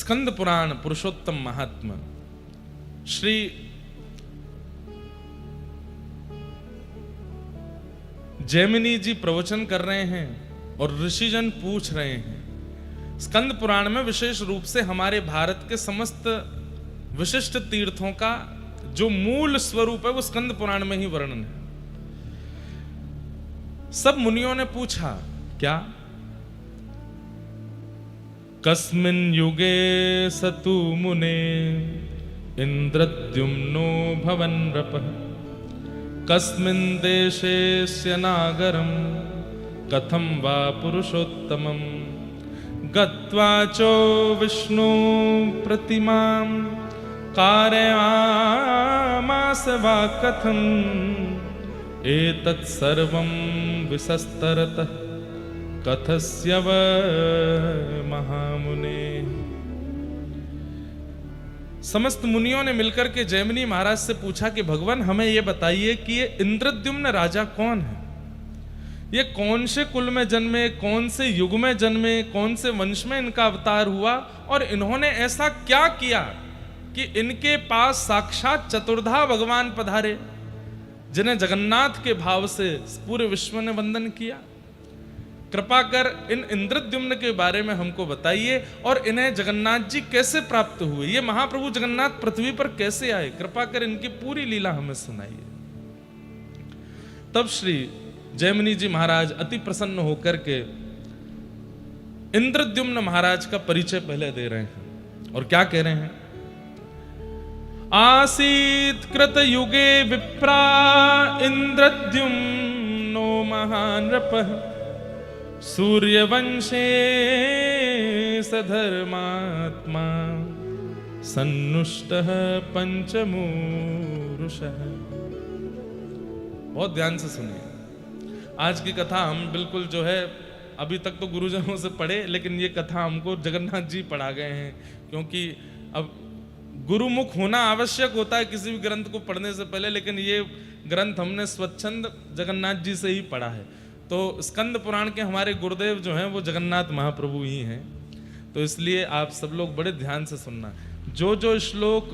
स्कंद पुराण पुरुषोत्तम महात्मा श्री जैमिनी जी प्रवचन कर रहे हैं और ऋषिजन पूछ रहे हैं। स्कंद पुराण में विशेष रूप से हमारे भारत के समस्त विशिष्ट तीर्थों का जो मूल स्वरूप है वो स्कंद पुराण में ही वर्णन है। सब मुनियों ने पूछा, क्या कस्मिन् युगे सतु मुने इंद्रद्युम्नो भवन नृपः कस्मिन् देशेस्य नागरं कथं वा पुरुषोत्तमं गत्वा चो विष्णु प्रतिमां कारयामास वा कथं एतत् सर्वं विसस्तरतः कथस्य व महामुने। समस्त मुनियों ने मिलकर के जैमिनी महाराज से पूछा कि भगवान हमें यह बताइए कि ये इंद्रद्युम्न राजा कौन है, ये कौन से कुल में जन्मे, कौन से युग में जन्मे, कौन से वंश में इनका अवतार हुआ और इन्होंने ऐसा क्या किया कि इनके पास साक्षात चतुर्धा भगवान पधारे जिन्हें जगन्नाथ के भाव से पूरे विश्व ने वंदन किया। कृपा कर इन इंद्रद्युम्न के बारे में हमको बताइए और इन्हें जगन्नाथ जी कैसे प्राप्त हुए, ये महाप्रभु जगन्नाथ पृथ्वी पर कैसे आए, कृपा कर इनकी पूरी लीला हमें सुनाइए। तब श्री जैमिनी जी महाराज अति प्रसन्न होकर के इंद्रद्युम्न महाराज का परिचय पहले दे रहे हैं और क्या कह रहे हैं। आसीत कृत युगे विप्रा इंद्रद्युम्नो महानृपः सूर्यवंशे सधर्मात्मा सन्नुष्टः पंचमूरुषः। बहुत ध्यान से सुनिए, आज की कथा हम बिल्कुल जो है अभी तक तो गुरुजनों से पढ़े, लेकिन ये कथा हमको जगन्नाथ जी पढ़ा गए हैं, क्योंकि अब गुरुमुख होना आवश्यक होता है किसी भी ग्रंथ को पढ़ने से पहले, लेकिन ये ग्रंथ हमने स्वच्छंद जगन्नाथ जी से ही पढ़ा है। तो स्कंद पुराण के हमारे गुरुदेव जो हैं वो जगन्नाथ महाप्रभु ही हैं, तो इसलिए आप सब लोग बड़े ध्यान से सुनना। जो जो श्लोक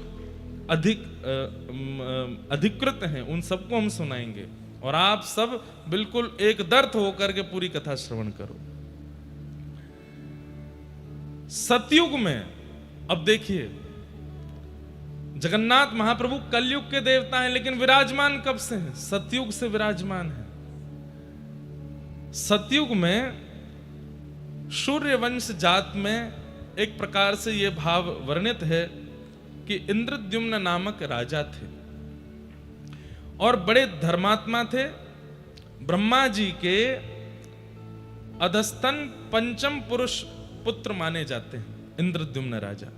अधिकृत हैं उन सबको हम सुनाएंगे और आप सब बिल्कुल एक दर्थ होकर के पूरी कथा श्रवण करो। सतयुग में, अब देखिए, जगन्नाथ महाप्रभु कलयुग के देवता हैं, लेकिन विराजमान कब से हैं? सतयुग से विराजमान है। सतयुग में सूर्यवंश जात में एक प्रकार से यह भाव वर्णित है कि इंद्रद्युम्न नामक राजा थे और बड़े धर्मात्मा थे। ब्रह्मा जी के अधस्तन पंचम पुरुष पुत्र माने जाते हैं इंद्रद्युम्न राजा।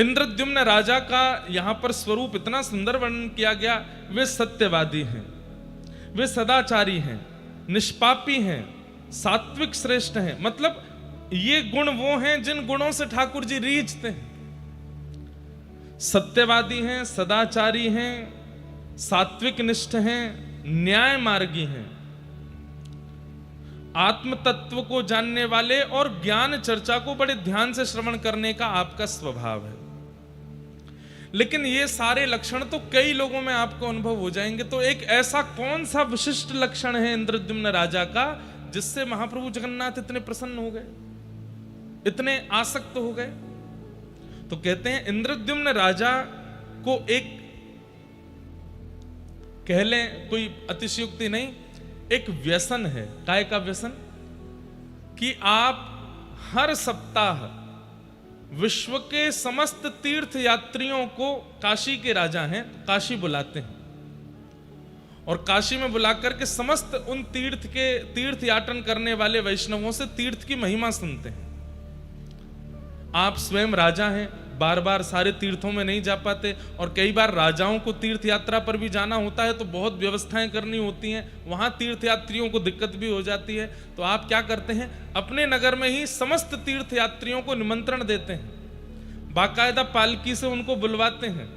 इंद्रद्युम्न राजा का यहां पर स्वरूप इतना सुंदर वर्णन किया गया। वे सत्यवादी हैं, वे सदाचारी हैं, निष्पापी हैं, सात्विक श्रेष्ठ हैं। मतलब ये गुण वो हैं जिन गुणों से ठाकुर जी रीझते हैं। सत्यवादी हैं, सदाचारी हैं, सात्विक निष्ठ हैं, न्याय मार्गी हैं, आत्म तत्व को जानने वाले और ज्ञान चर्चा को बड़े ध्यान से श्रवण करने का आपका स्वभाव है। लेकिन ये सारे लक्षण तो कई लोगों में आपको अनुभव हो जाएंगे, तो एक ऐसा कौन सा विशिष्ट लक्षण है इंद्रद्युम्न राजा का जिससे महाप्रभु जगन्नाथ इतने प्रसन्न हो गए, इतने आसक्त हो गए? तो कहते हैं इंद्रद्युम्न राजा को एक, कह लें कोई अतिशयोक्ति नहीं, एक व्यसन है। काय का व्यसन? कि आप हर सप्ताह विश्व के समस्त तीर्थ यात्रियों को, काशी के राजा हैं, काशी बुलाते हैं और काशी में बुलाकर के समस्त उन तीर्थ याटन करने वाले वैष्णवों से तीर्थ की महिमा सुनते हैं। आप स्वयं राजा हैं, बार बार सारे तीर्थों में नहीं जा पाते और कई बार राजाओं को तीर्थ यात्रा पर भी जाना होता है तो बहुत व्यवस्थाएं करनी होती हैं, वहां तीर्थ यात्रियों को दिक्कत भी हो जाती है। तो आप क्या करते हैं, अपने नगर में ही समस्त तीर्थ यात्रियों को निमंत्रण देते हैं, बाकायदा पालकी से उनको बुलवाते हैं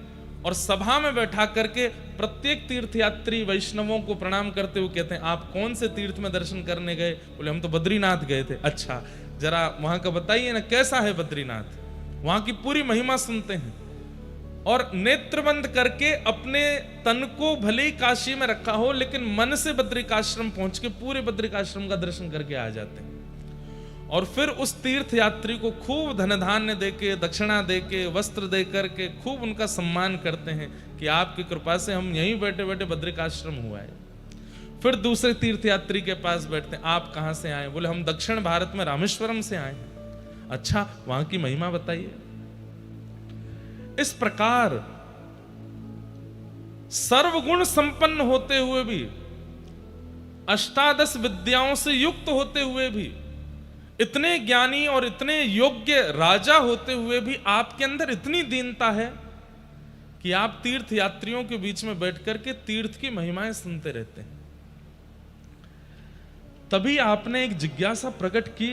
और सभा में बैठा करके प्रत्येक तीर्थयात्री वैष्णवों को प्रणाम करते हुए कहते हैं, आप कौन से तीर्थ में दर्शन करने गए? बोले हम तो बद्रीनाथ गए थे। अच्छा, जरा वहां का बताइए ना, कैसा है बद्रीनाथ। वहां की पूरी महिमा सुनते हैं और नेत्र बंद करके अपने तन को भले ही काशी में रखा हो, लेकिन मन से बद्रिकाश्रम पहुंच के पूरे बद्रिकाश्रम का दर्शन करके आ जाते हैं। और फिर उस तीर्थ यात्री को खूब धन धान्य देके, दक्षिणा देके, वस्त्र दे करके खूब उनका सम्मान करते हैं कि आपकी कृपा से हम यहीं बैठे बैठे बद्रिकाश्रम हुआ है। फिर दूसरे तीर्थ यात्री के पास बैठते हैं, आप कहां से आए? बोले हम दक्षिण भारत में रामेश्वरम से आए हैं। अच्छा, वहां की महिमा बताइए। इस प्रकार सर्वगुण संपन्न होते हुए भी, अष्टादश विद्याओं से युक्त होते हुए भी, इतने ज्ञानी और इतने योग्य राजा होते हुए भी आपके अंदर इतनी दीनता है कि आप तीर्थ यात्रियों के बीच में बैठ करके तीर्थ की महिमाएं सुनते रहते हैं। तभी आपने एक जिज्ञासा प्रकट की,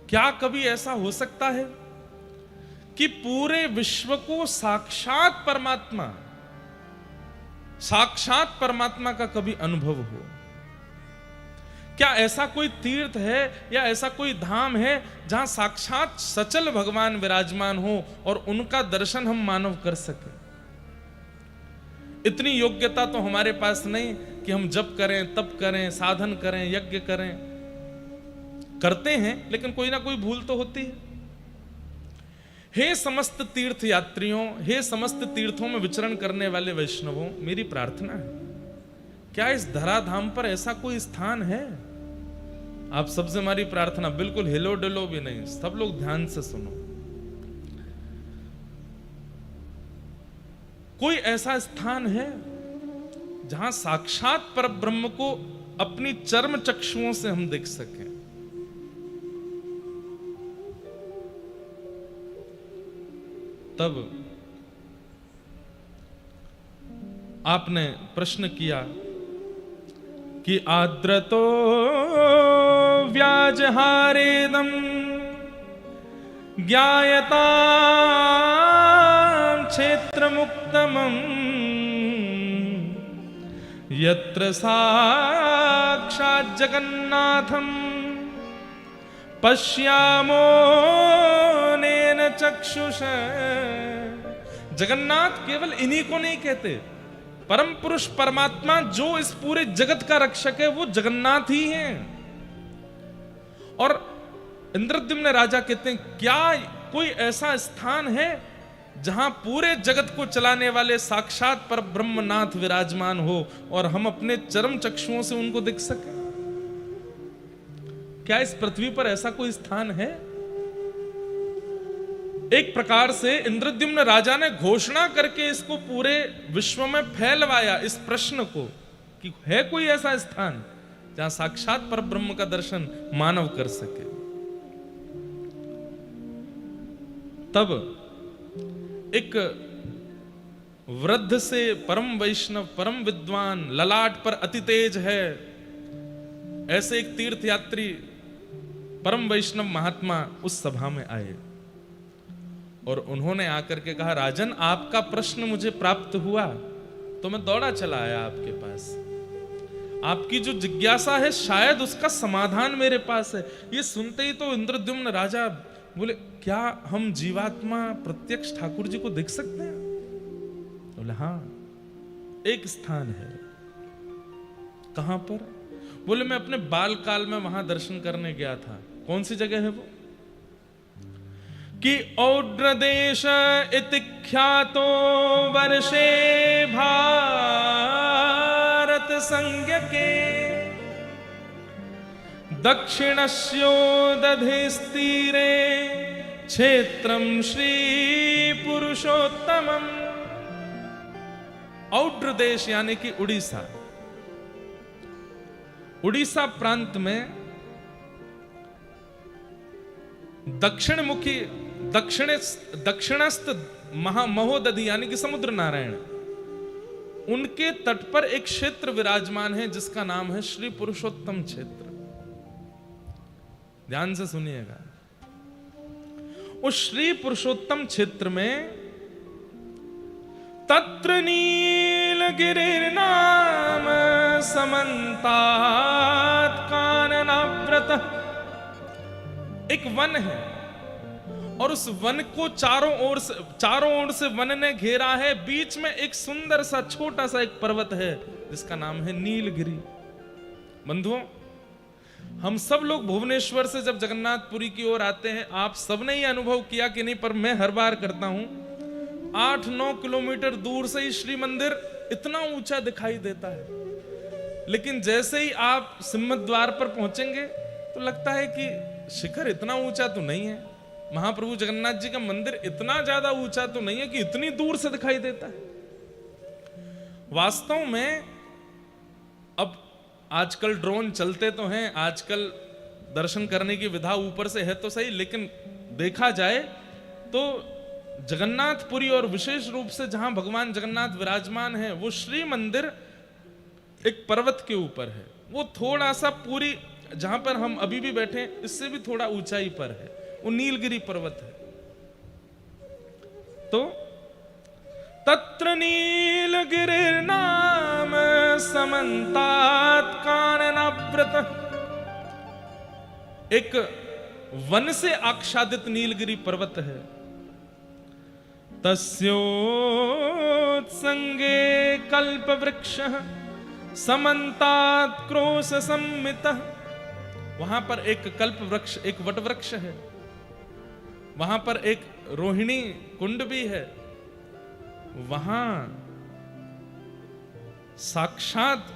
क्या कभी ऐसा हो सकता है कि पूरे विश्व को साक्षात परमात्मा का कभी अनुभव हो? क्या ऐसा कोई तीर्थ है या ऐसा कोई धाम है जहां साक्षात सचल भगवान विराजमान हो और उनका दर्शन हम मानव कर सके? इतनी योग्यता तो हमारे पास नहीं कि हम जप करें, तप करें, साधन करें, यज्ञ करें। करते हैं, लेकिन कोई ना कोई भूल तो होती है। हे समस्त तीर्थ यात्रियों, हे समस्त तीर्थों में विचरण करने वाले वैष्णवों, मेरी प्रार्थना है, क्या इस धराधाम पर ऐसा कोई स्थान है? आप सबसे हमारी प्रार्थना, बिल्कुल हिलो डुलो भी नहीं, सब लोग ध्यान से सुनो। कोई ऐसा स्थान है जहां साक्षात परब्रह्म को अपनी चर्म चक्षुओं से हम देख सकें? तब आपने प्रश्न किया कि आद्रतो व्याजहारेदम ज्ञायता क्षेत्र मुक्तमं यत्र साक्षात् जगन्नाथं पश्यामो नेन चक्षुष। जगन्नाथ केवल इन्हीं को नहीं कहते, परम पुरुष परमात्मा जो इस पूरे जगत का रक्षक है वो जगन्नाथ ही हैं। और इंद्रद्युम्न राजा कहते हैं, क्या कोई ऐसा स्थान है जहां पूरे जगत को चलाने वाले साक्षात पर ब्रह्मनाथ विराजमान हो और हम अपने चरम चक्षुओं से उनको देख सकें? क्या इस पृथ्वी पर ऐसा कोई स्थान है? एक प्रकार से इंद्रद्युम्न राजा ने घोषणा करके इसको पूरे विश्व में फैलवाया इस प्रश्न को कि है कोई ऐसा स्थान जहां साक्षात पर ब्रह्म का दर्शन मानव कर सके। तब एक वृद्ध से परम वैष्णव, परम विद्वान, ललाट पर अति तेज है, ऐसे एक तीर्थ यात्री परम वैष्णव महात्मा उस सभा में आए और उन्होंने आकर के कहा, राजन आपका प्रश्न मुझे प्राप्त हुआ तो मैं दौड़ा चला आया आपके पास। आपकी जो जिज्ञासा है शायद उसका समाधान मेरे पास है। ये सुनते ही तो इंद्रद्युम्न राजा बोले, क्या हम जीवात्मा प्रत्यक्ष ठाकुर जी को देख सकते हैं? बोले हाँ, एक स्थान है। कहां पर? बोले मैं अपने बाल काल में वहां दर्शन करने गया था। कौन सी जगह है वो? कि औड्र देश इति ख्यातो वर्षे भारत संज्ञ के दक्षिणस्यो दधिस्तीरे क्षेत्रम श्री पुरुषोत्तमम। औड्र देश यानी कि उड़ीसा। उड़ीसा प्रांत में दक्षिणमुखी दक्षिणस्थ महोदधि यानी कि समुद्र नारायण, उनके तट पर एक क्षेत्र विराजमान है जिसका नाम है श्री पुरुषोत्तम क्षेत्र। ध्यान से सुनिएगा। उस श्री पुरुषोत्तम क्षेत्र में तत्र नीलगिरिर्नाम समन्तात् काननाव्रतः एक वन है और उस वन को चारों ओर से वन ने घेरा है। बीच में एक सुंदर सा छोटा सा एक पर्वत है जिसका नाम है नीलगिरी। बंधुओं, हम सब लोग भुवनेश्वर से जब जगन्नाथपुरी की ओर आते हैं, आप सबने ये अनुभव किया कि नहीं, पर मैं हर बार करता हूं, 8-9 किलोमीटर दूर से ही श्री मंदिर इतना ऊंचा दिखाई देता है, लेकिन जैसे ही आप सिम्मत द्वार पर पहुंचेंगे तो लगता है कि शिखर इतना ऊंचा तो नहीं है, महाप्रभु जगन्नाथ जी का मंदिर इतना ज्यादा ऊंचा तो नहीं है कि इतनी दूर से दिखाई देता है। वास्तव में अब आजकल ड्रोन चलते तो हैं, आजकल दर्शन करने की विधा ऊपर से है तो सही, लेकिन देखा जाए तो जगन्नाथपुरी और विशेष रूप से जहां भगवान जगन्नाथ विराजमान है वो श्री मंदिर एक पर्वत के ऊपर है। वो थोड़ा सा पूरी जहां पर हम अभी भी बैठे हैं इससे भी थोड़ा ऊंचाई पर है, वो नीलगिरी पर्वत है। तो तत्र नीलगिरिर्नाम समन्तात् काननाव्रत, एक वन से आच्छादित नीलगिरी पर्वत है। तस्योत्संगे कल्पवृक्षः समन्तात् क्रोश सम्मितः, वहां पर एक कल्प वृक्ष, एक वट वृक्ष है, वहां पर एक रोहिणी कुंड भी है, वहां साक्षात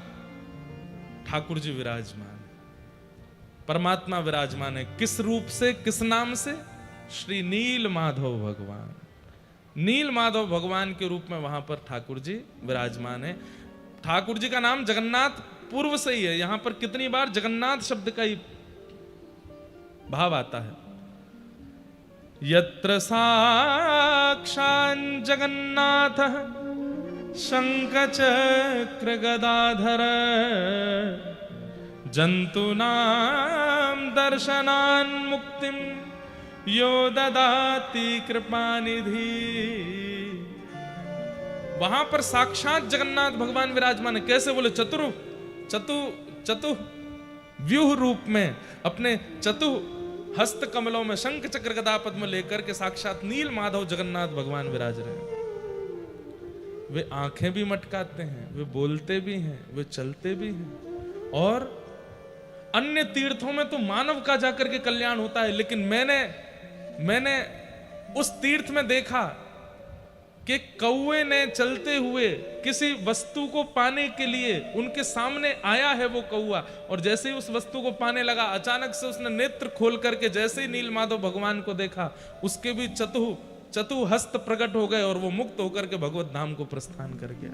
ठाकुर जी विराजमान है, परमात्मा विराजमान है। किस रूप से, किस नाम से? श्री नील माधव भगवान, नील माधव भगवान के रूप में वहां पर ठाकुर जी विराजमान है। ठाकुर जी का नाम जगन्नाथ पूर्व से ही है, यहां पर कितनी बार जगन्नाथ शब्द का ही भाव आता है। यत्र साक्षात् जगन्नाथः शंख चक्र गदाधर जंतूनां दर्शनान् मुक्तिं यो ददाति कृपानिधि। वहां पर साक्षात जगन्नाथ भगवान विराजमान है। कैसे? बोले चतु व्यूह रूप में, अपने चतु हस्त कमलों में शंख चक्र गदा पद्म लेकर के साक्षात नील माधव जगन्नाथ भगवान विराज रहे हैं। वे आंखें भी मटकाते हैं, वे बोलते भी हैं, वे चलते भी हैं। और अन्य तीर्थों में तो मानव का जाकर के कल्याण होता है, लेकिन मैंने उस तीर्थ में देखा कि कौवे ने चलते हुए किसी वस्तु को पाने के लिए उनके सामने आया है वो कौवा, और जैसे ही उस वस्तु को पाने लगा अचानक से उसने नेत्र खोल करके जैसे ही नील माधव भगवान को देखा, उसके भी चतु हस्त प्रकट हो गए और वो मुक्त होकर के भगवत धाम को प्रस्थान कर गया।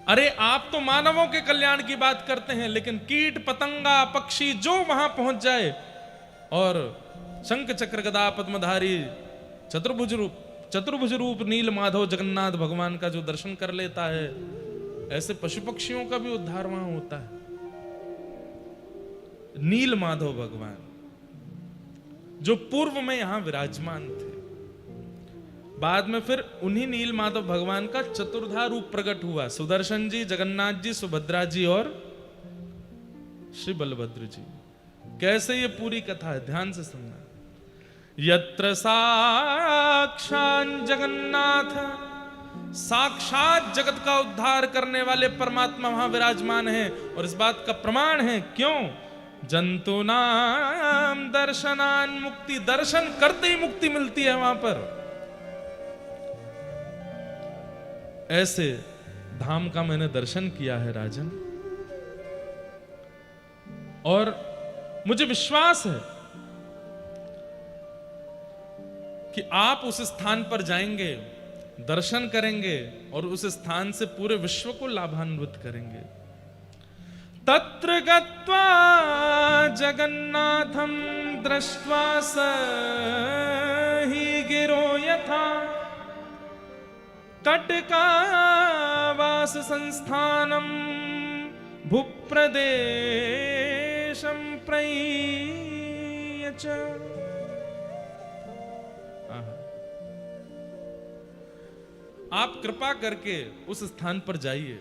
अरे आप तो मानवों के कल्याण की बात करते हैं, लेकिन कीट पतंगा पक्षी जो वहां पहुंच जाए और शंख चक्र गदा पद्मधारी चतुर्भुज रूप नील माधव जगन्नाथ भगवान का जो दर्शन कर लेता है, ऐसे पशु पक्षियों का भी उद्धार वहां होता है। नील माधव भगवान जो पूर्व में यहां विराजमान थे, बाद में फिर उन्हीं नील माधव भगवान का चतुर्धा रूप प्रकट हुआ। सुदर्शन जी, जगन्नाथ जी, सुभद्रा जी और श्री बलभद्र जी। कैसे ये पूरी कथा है, ध्यान से सुनना। यत्र साक्षात् जगन्नाथ, साक्षात जगत का उद्धार करने वाले परमात्मा वहां विराजमान है। और इस बात का प्रमाण है, क्यों? जंतूनां दर्शनान् मुक्ति, दर्शन करते ही मुक्ति मिलती है वहां पर। ऐसे धाम का मैंने दर्शन किया है राजन, और मुझे विश्वास है कि आप उस स्थान पर जाएंगे, दर्शन करेंगे और उस स्थान से पूरे विश्व को लाभान्वित करेंगे। तत्र गत्वा जगन्नाथं दृष्ट्वा स हि गिरो यथा कटकावास संस्थानं भूप्रदेशं प्रयच्छ। आप कृपा करके उस स्थान पर जाइए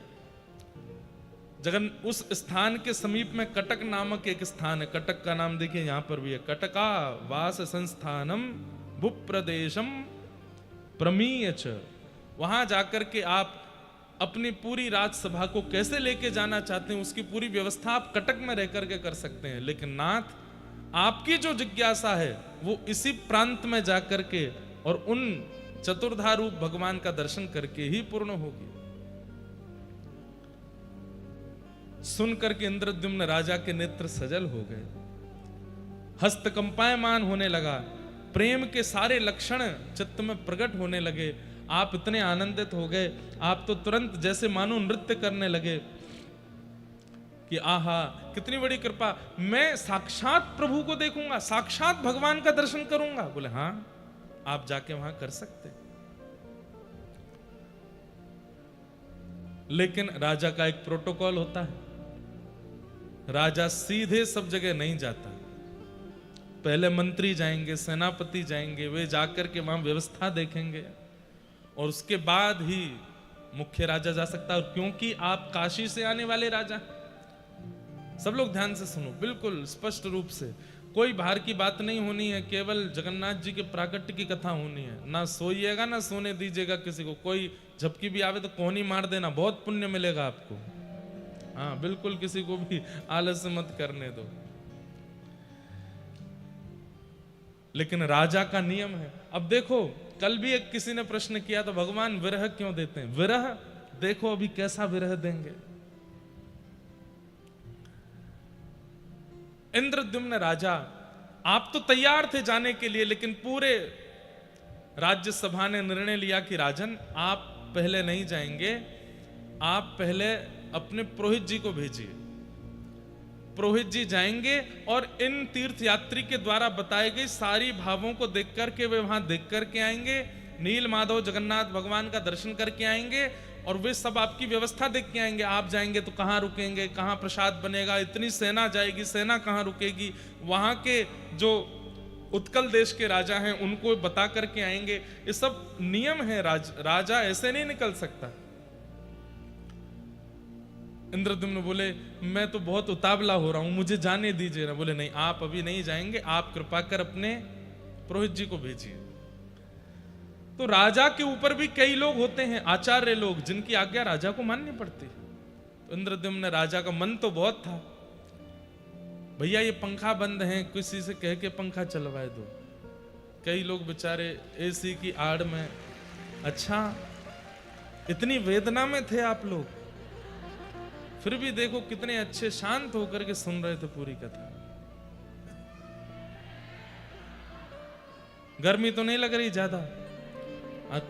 उस स्थान के समीप में कटक नामक एक स्थान है। कटक का नाम देखिए यहां पर भी है, कटका वास संस्थानम भूप्रदेशम प्रमीयच। वहां जाकर के आप अपनी पूरी राजसभा को कैसे लेके जाना चाहते हैं उसकी पूरी व्यवस्था आप कटक में रह करके कर सकते हैं। लेकिन नाथ, आपकी जो जिज्ञासा है वो इसी प्रांत में जाकर के और उन चतुर्धा रूप भगवान का दर्शन करके ही पूर्ण होगी। सुन करके इंद्रद्युम्न राजा के नेत्र सजल हो गए, हस्त कंपायमान होने लगा, प्रेम के सारे लक्षण चित्त में प्रकट होने लगे। आप इतने आनंदित हो गए, आप तो तुरंत जैसे मानो नृत्य करने लगे कि आहा कितनी बड़ी कृपा, मैं साक्षात प्रभु को देखूंगा, साक्षात भगवान का दर्शन करूंगा। बोले हाँ, आप जाके वहां कर सकते। लेकिन राजा का एक प्रोटोकॉल होता है, राजा सीधे सब जगह नहीं जाता, पहले मंत्री जाएंगे, सेनापति जाएंगे, वे जाकर के वहां व्यवस्था देखेंगे और उसके बाद ही मुख्य राजा जा सकता है। क्योंकि आप काशी से आने वाले राजा, सब लोग ध्यान से सुनो, बिल्कुल स्पष्ट रूप से, कोई बाहर की बात नहीं होनी है, केवल जगन्नाथ जी के प्राकट्य की कथा होनी है। ना सोइएगा ना सोने दीजिएगा किसी को, कोई झपकी भी आवे तो कोहनी मार देना, बहुत पुण्य मिलेगा आपको। हाँ बिल्कुल, किसी को भी आलस्य मत करने दो। लेकिन राजा का नियम है। अब देखो, कल भी एक किसी ने प्रश्न किया तो भगवान विरह क्यों देते हैं? विरह देखो अभी कैसा विरह देंगे। इंद्रद्युम्न राजा, आप तो तैयार थे जाने के लिए, लेकिन पूरे राज्यसभा ने निर्णय लिया कि राजन आप पहले नहीं जाएंगे, आप पहले अपने पुरोहित जी को भेजिए। पुरोहित जी जाएंगे और इन तीर्थयात्री के द्वारा बताई गई सारी भावों को देख करके वे वहां देख करके आएंगे, नील माधव जगन्नाथ भगवान का दर्शन करके आएंगे और वे सब आपकी व्यवस्था देख के आएंगे। आप जाएंगे तो कहाँ रुकेंगे, कहाँ प्रसाद बनेगा, इतनी सेना जाएगी, सेना कहाँ रुकेगी, वहां के जो उत्कल देश के राजा हैं उनको बता करके आएंगे। ये सब नियम है, राजा ऐसे नहीं निकल सकता। इंद्रद्युम्न बोले मैं तो बहुत उतावला हो रहा हूं, मुझे जाने दीजिए ना। बोले नहीं, आप अभी नहीं जाएंगे, आप कृपा कर अपने पुरोहित जी को भेजिए। तो राजा के ऊपर भी कई लोग होते हैं, आचार्य लोग, जिनकी आज्ञा राजा को माननी पड़ती है। तो इंद्रद्युम्न राजा का मन तो बहुत था, भैया ये पंखा बंद है, किसी से कह के पंखा चलवाए दो। कई लोग बेचारे एसी की आड़ में, अच्छा इतनी वेदना में थे आप लोग, फिर भी देखो कितने अच्छे शांत होकर के सुन रहे थे पूरी कथा। गर्मी तो नहीं लग रही ज्यादा,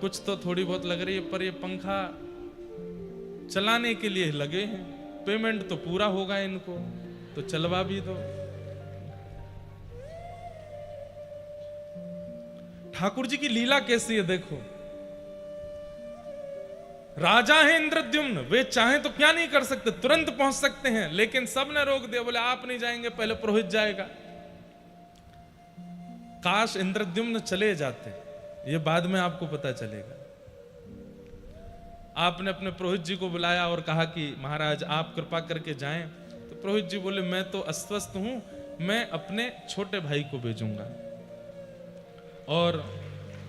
कुछ तो थोड़ी बहुत लग रही है, पर ये पंखा चलाने के लिए लगे हैं, पेमेंट तो पूरा होगा इनको, तो चलवा भी दो। ठाकुर जी की लीला कैसी है देखो। राजा है इंद्रद्युम्न, वे चाहें तो क्या नहीं कर सकते, तुरंत पहुंच सकते हैं, लेकिन सब ने रोक दिया, बोले आप नहीं जाएंगे, पहले पुरोहित जाएगा। काश इंद्रद्युम्न चले जाते, ये बाद में आपको पता चलेगा। आपने अपने पुरोहित जी को बुलाया और कहा कि महाराज आप कृपा करके जाएं। तो पुरोहित जी बोले मैं तो अस्वस्थ हूं, मैं अपने छोटे भाई को भेजूंगा। और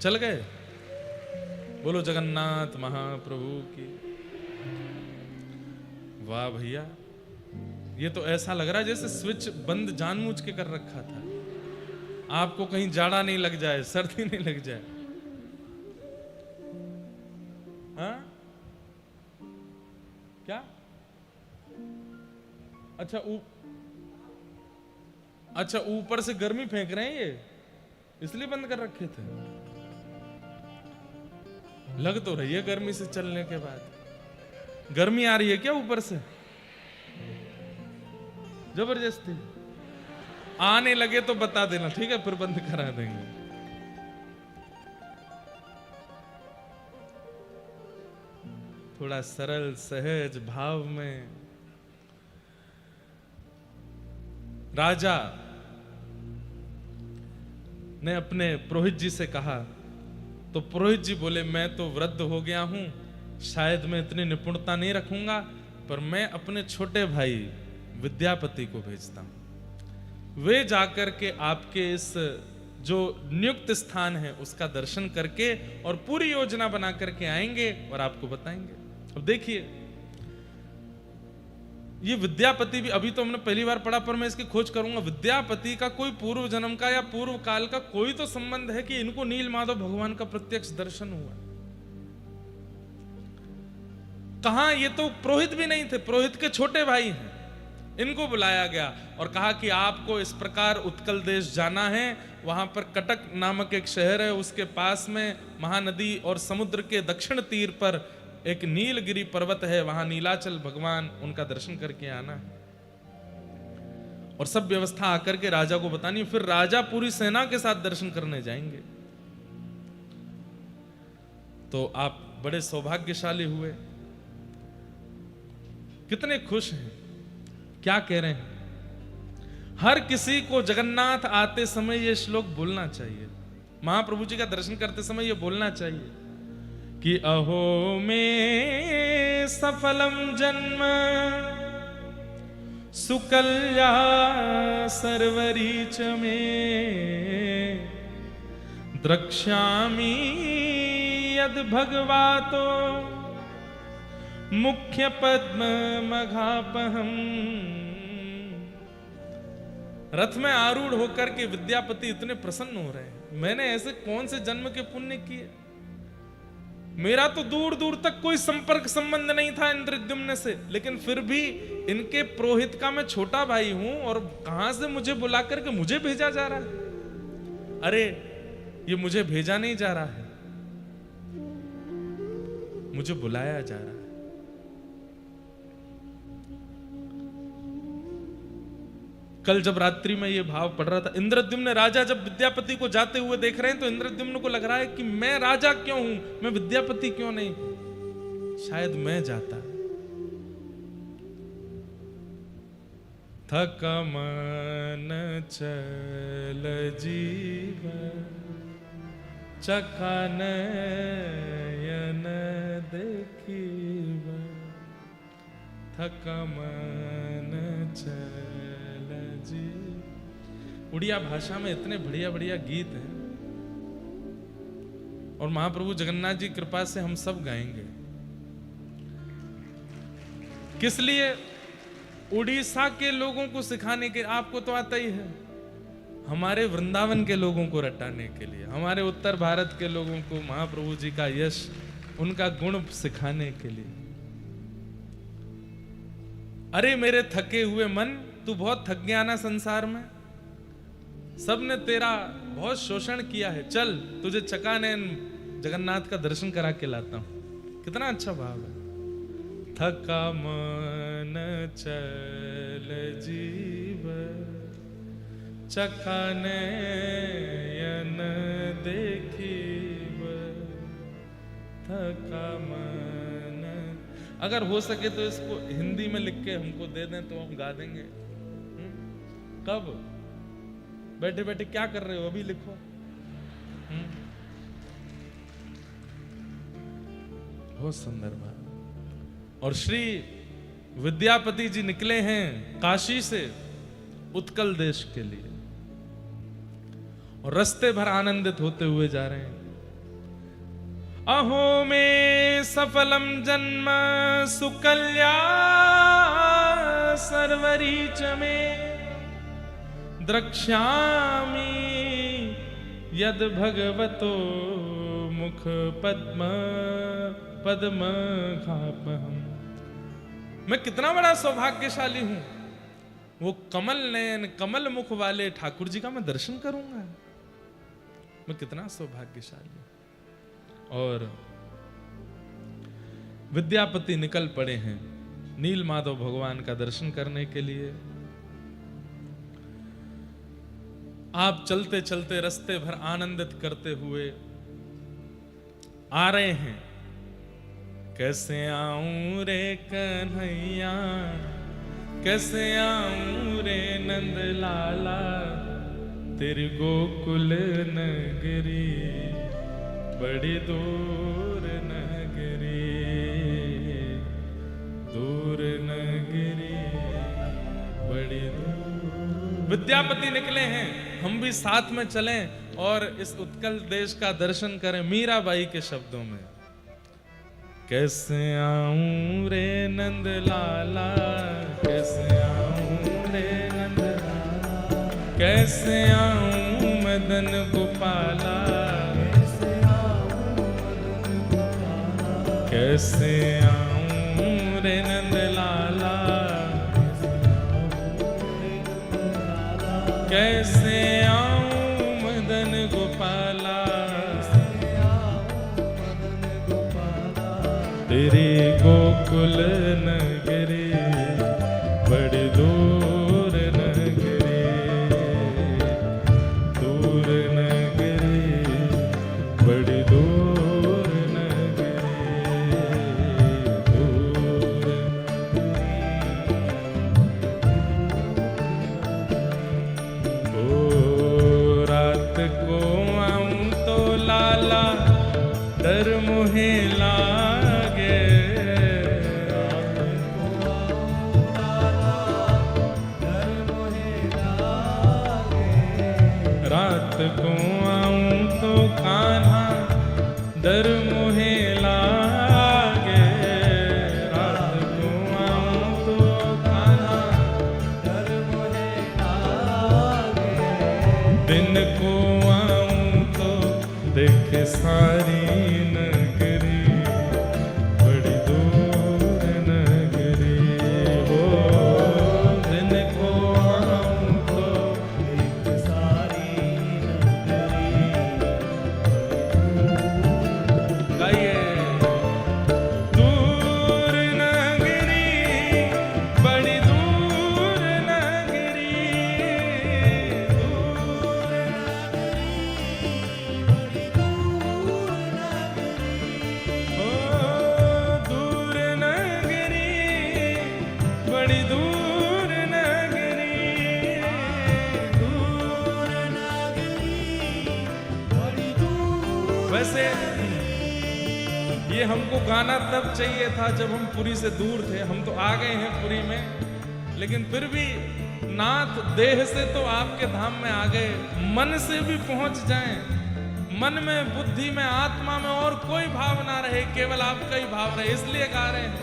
चल गए। बोलो जगन्नाथ महाप्रभु की। वाह भैया, ये तो ऐसा लग रहा है जैसे स्विच बंद जानबूझ के कर रखा था, आपको कहीं जाड़ा नहीं लग जाए, सर्दी नहीं लग जाए। हाँ क्या? अच्छा ऊपर से गर्मी फेंक रहे हैं, ये इसलिए बंद कर रखे थे। लग तो रही है गर्मी से चलने के बाद। गर्मी आ रही है क्या ऊपर से? जबरदस्ती आने लगे तो बता देना, ठीक है, फिर बंद करा देंगे। थोड़ा सरल सहज भाव में राजा ने अपने पुरोहित जी से कहा, तो पुरोहित जी बोले मैं तो वृद्ध हो गया हूं, शायद मैं इतनी निपुणता नहीं रखूंगा, पर मैं अपने छोटे भाई विद्यापति को भेजता हूं। वे जाकर के आपके इस जो नियुक्त स्थान है उसका दर्शन करके और पूरी योजना बना करके आएंगे और आपको बताएंगे। अब देखिए, ये विद्यापति भी अभी तो हमने पहली बार पढ़ा, पर मैं इसकी खोज करूंगा। विद्यापति का कोई पूर्व जन्म का या पूर्व काल का कोई तो संबंध है कि इनको नील माधव भगवान का प्रत्यक्ष दर्शन हुआ? कहां? ये तो पुरोहित भी नहीं थे, पुरोहित के छोटे भाई हैं। इनको बुलाया गया और कहा कि आपको इस प्रकार उत्कल देश जाना है। वहां पर कटक नामक एक शहर है, उसके पास में महानदी और समुद्र के दक्षिण तीर पर एक नीलगिरी पर्वत है, वहां नीलाचल भगवान, उनका दर्शन करके आना है। और सब व्यवस्था आकर के राजा को बतानी। फिर राजा पूरी सेना के साथ दर्शन करने जाएंगे। तो आप बड़े सौभाग्यशाली हुए। कितने खुश हैं, क्या कह रहे हैं? हर किसी को जगन्नाथ आते समय यह श्लोक बोलना चाहिए। महाप्रभु जी का दर्शन करते समय यह बोलना चाहिए कि अहो में सफलम जन्म सुकल्या सर्वरीच में द्रक्ष्यामि यद भगवातो मुख्य पद्म मघापहम। रथ में आरूढ़ होकर के विद्यापति इतने प्रसन्न हो रहे हैं। मैंने ऐसे कौन से जन्म के पुण्य किए? मेरा तो दूर दूर तक कोई संपर्क संबंध नहीं था इंद्रद्युम्न से, लेकिन फिर भी इनके पुरोहित का मैं छोटा भाई हूं और कहां से मुझे बुला करके मुझे भेजा जा रहा है? अरे ये मुझे भेजा नहीं जा रहा है, मुझे बुलाया जा रहा है। कल जब रात्रि में ये भाव पढ़ रहा था, इंद्रद्युम्न राजा जब विद्यापति को जाते हुए देख रहे हैं तो इंद्रद्युम्न को लग रहा है कि मैं राजा क्यों हूं, मैं विद्यापति क्यों नहीं? शायद मैं जाता। थक मन चल जीव चका नयन देखीब, थक मन चल। उड़िया भाषा में इतने बढ़िया बढ़िया गीत हैं और महाप्रभु जगन्नाथ जी कृपा से हम सब गाएंगे। किस लिए? उड़ीसा के लोगों को सिखाने के, आपको तो आता ही है, हमारे वृंदावन के लोगों को रटाने के लिए, हमारे उत्तर भारत के लोगों को महाप्रभु जी का यश, उनका गुण सिखाने के लिए। अरे मेरे थके हुए मन, तू बहुत थक गया ना संसार में, सबने तेरा बहुत शोषण किया है, चल तुझे चकानयन जगन्नाथ का दर्शन करा के लाता हूं। कितना अच्छा भाव है। थका मन चल जीव चकानयन देखीब, थका मन। अगर हो सके तो इसको हिंदी में लिख के हमको दे दें तो हम गा देंगे। कब? बैठे बैठे क्या कर रहे हो, अभी लिखो। बहुत सुंदर बात। और श्री विद्यापति जी निकले हैं काशी से उत्कल देश के लिए और रास्ते भर आनंदित होते हुए जा रहे हैं। अहो में सफलम जन्म सुकल्या सर्वरीच में द्रक्ष्यामि यद भगवतो मुख पद्म पद्म घापहम। मैं कितना बड़ा सौभाग्यशाली हूं, वो कमल नयन कमल मुख वाले ठाकुर जी का मैं दर्शन करूंगा। मैं कितना सौभाग्यशाली हूं। और विद्यापति निकल पड़े हैं नील माधव भगवान का दर्शन करने के लिए। आप चलते चलते रास्ते भर आनंदित करते हुए आ रहे हैं। कैसे आऊं रे कन्हैया, कैसे आऊं रे नंद लाला, तेरी गोकुल नगरी बड़ी दूर नगरी, दूर विद्यापति निकले हैं, हम भी साथ में चलें और इस उत्कल देश का दर्शन करें। मीराबाई के शब्दों में, कैसे आऊं रे नंद लाला, कैसे आऊं रे नंद लाला, कैसे आऊं मदन गोपाला, कैसे आऊं रे नंद लाला, कैसे आऊं मदन गोपाला, तेरे गोकुल नगरी बड़ी दूर नगरी, दूर नगरी बड़ी दूर नगरी, दूर ओ रात को आऊं तो लाला डर मुहे लागे, रात को आऊं तो कान्हा डर मुहे लागे, रात को आऊं तो कान्हा डर मुहे लागे, दिन को आऊं तो देख सारी नगरी बड़ी दूर नगरी, वो दिन को आऊं तो देख सारी नगरी, गाइए, दूर नगरी बड़ी दूर नगरी, दूर दूर नगरी बड़ी दूर नगरी, दूर नगरी बड़ी दूर। वैसे ये हमको गाना तब चाहिए था जब हम पुरी से दूर थे। हम तो आ गए हैं पुरी में, लेकिन फिर भी नाथ देह से तो आपके धाम में आ गए, मन से भी पहुंच जाएं, मन में, बुद्धि में, आत्मा में और कोई भाव ना रहे, केवल आपका ही भाव रहे, इसलिए गा रहे हैं।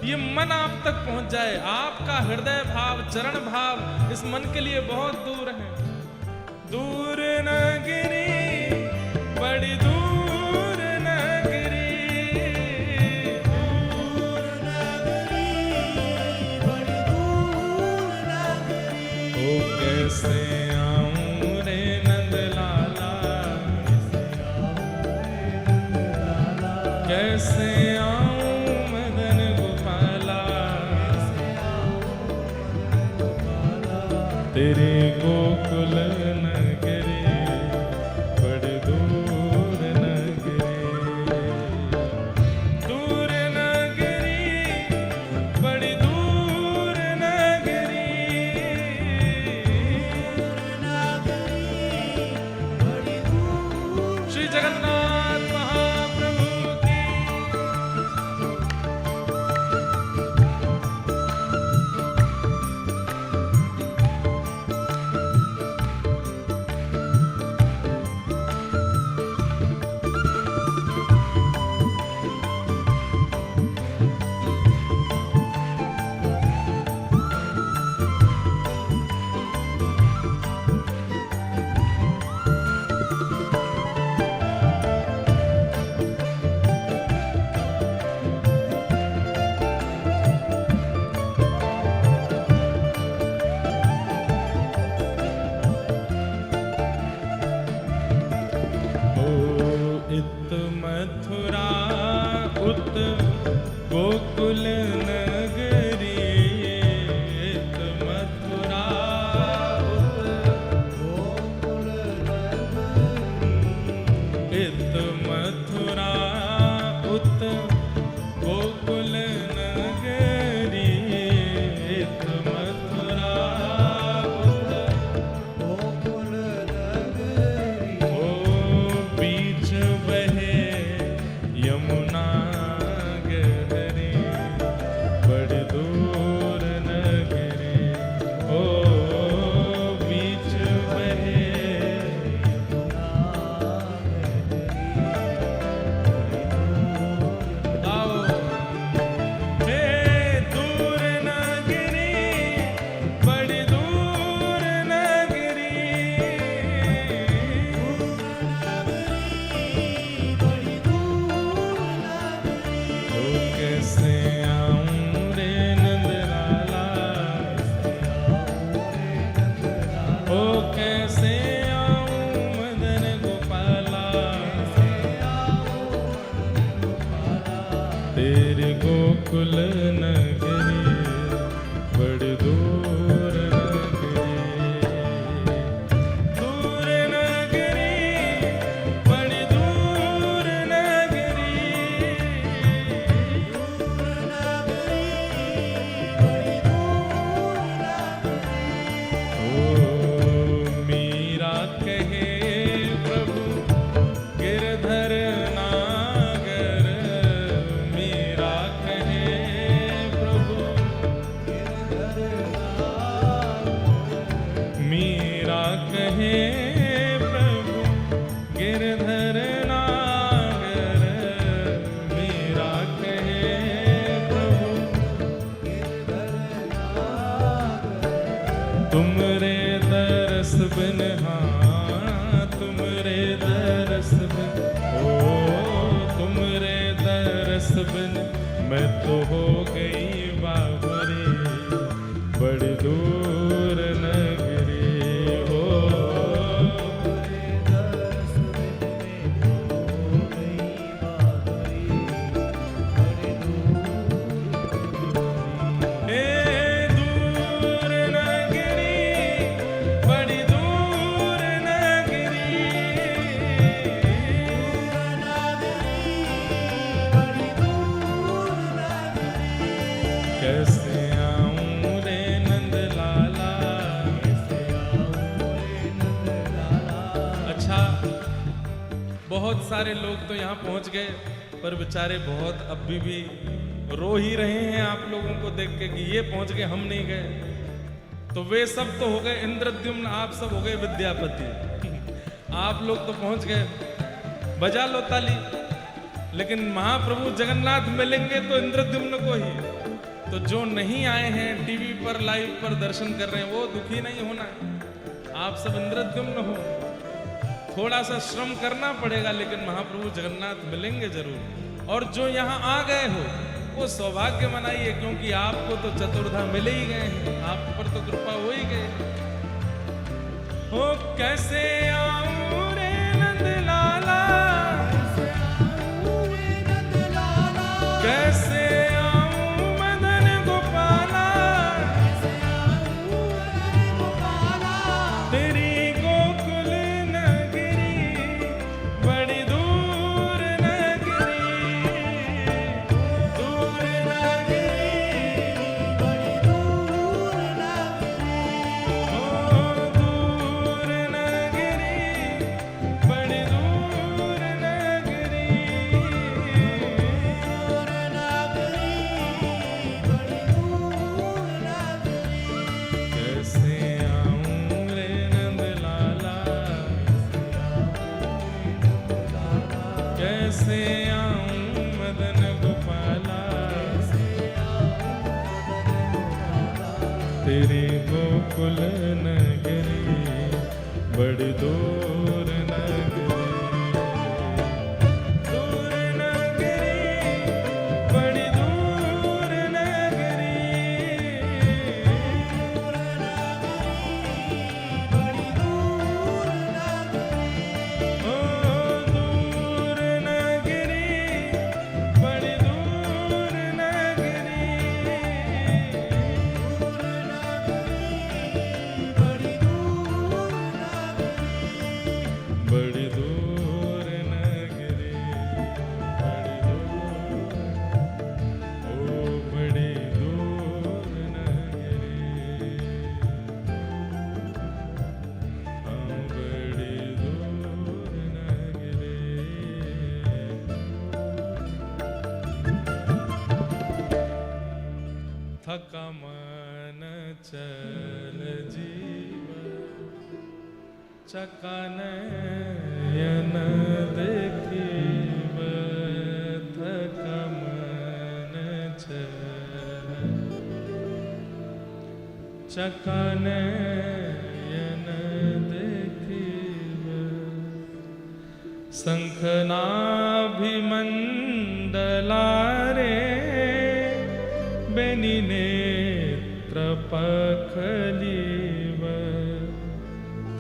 ये मन आप तक पहुंच जाए, आपका हृदय भाव, चरण भाव इस मन के लिए बहुत दूर है। दूर नगरी बड़ी दूर नगरी, दूर नगरी बड़ी दूर नगरी, ओ कैसे आऊं रे नंद लाला, कैसे आऊं मदन गोपाला, तेरे गोकुल नगरी बड़ी दूर नगरी, दूर नगरी बड़ी दूर नगरी, बड़ी दूर। श्री जगन्नाथ महाप्रभु की। मथुरा उत गोकुल नगरी, इत मथुरा उत गोकुल नगरी, इत मथुरा उत गोकुल नगरी, इत मथुरा उत गोकुल नगरी, ओ बीच बहे यमुना गहरी बड़ी दूर नगरी, ओ तेरे गोकुल नगरी बड़ी दूर नगरी, दूर नगरी बड़ी दूर नगरी, ओ मीरा कहे प्रभु गिरधर नागर, मीरा कहे प्रभु मीरा कहे प्रभु गिरधर नागर, मीरा कहे प्रभु तुमरे दरस बिन, हाँ तुमरे दरस बिन, ओ तुमरे दरस बिन मैं तो हो गई बाबरी बड़ी दूर नगरी, हो हे दूर नगरी बड़ी दूर नगरी, कैसे आऊं रे नंद लाला। अच्छा, बहुत सारे लोग तो यहाँ पहुंच गए, पर बेचारे बहुत अभी भी रो ही रहे हैं आप लोगों को देख के कि ये पहुंच गए, हम नहीं गए। तो वे सब तो हो गए इंद्रद्युम्न, आप सब हो गए विद्यापति। आप लोग तो पहुंच गए, बजा लो ताली। लेकिन महाप्रभु जगन्नाथ मिलेंगे तो इंद्रद्युम्न को ही। तो जो नहीं आए हैं टीवी पर लाइव पर दर्शन कर रहे हैं, वो दुखी नहीं होना है। आप सब इंद्रद्युम्न हो, थोड़ा सा श्रम करना पड़ेगा, लेकिन महाप्रभु जगन्नाथ मिलेंगे जरूर। और जो यहाँ आ गए हो वो सौभाग्य मनाइए, क्योंकि आपको तो चतुर्धा मिले ही गए हैं, आप पर तो कृपा हो ही गए। हो कैसे आऊं रे नंद लाला, कैसे आऊं मदन गोपाला, तेरी गोकुल नगरी बड़ी दूर नगरी, दूर नगरी बड़ी दूर नगरी, ओ दूर नगरी बड़ी दूर नगरी, कैसे आऊं रे नंद लाला, कैसे आऊं मदन गोपाला, तेरी गोकुल नगरी बड़ी दूर नगरी, दूर नगरी बड़ी दूर नगरी, ओ दूर नगरी बड़ी दूर नगरी, बड़ी दूर नगरी, बड़ी दूर, ओ बड़ी दूर नगरी, हाँ बड़ी दूर नगरी। थका मन चल जीवा, चकानयन देखीब, थका मन चल, चकानयन देखीब, शंखनाभिमंडलारे बेनी नेत्र पखलीव,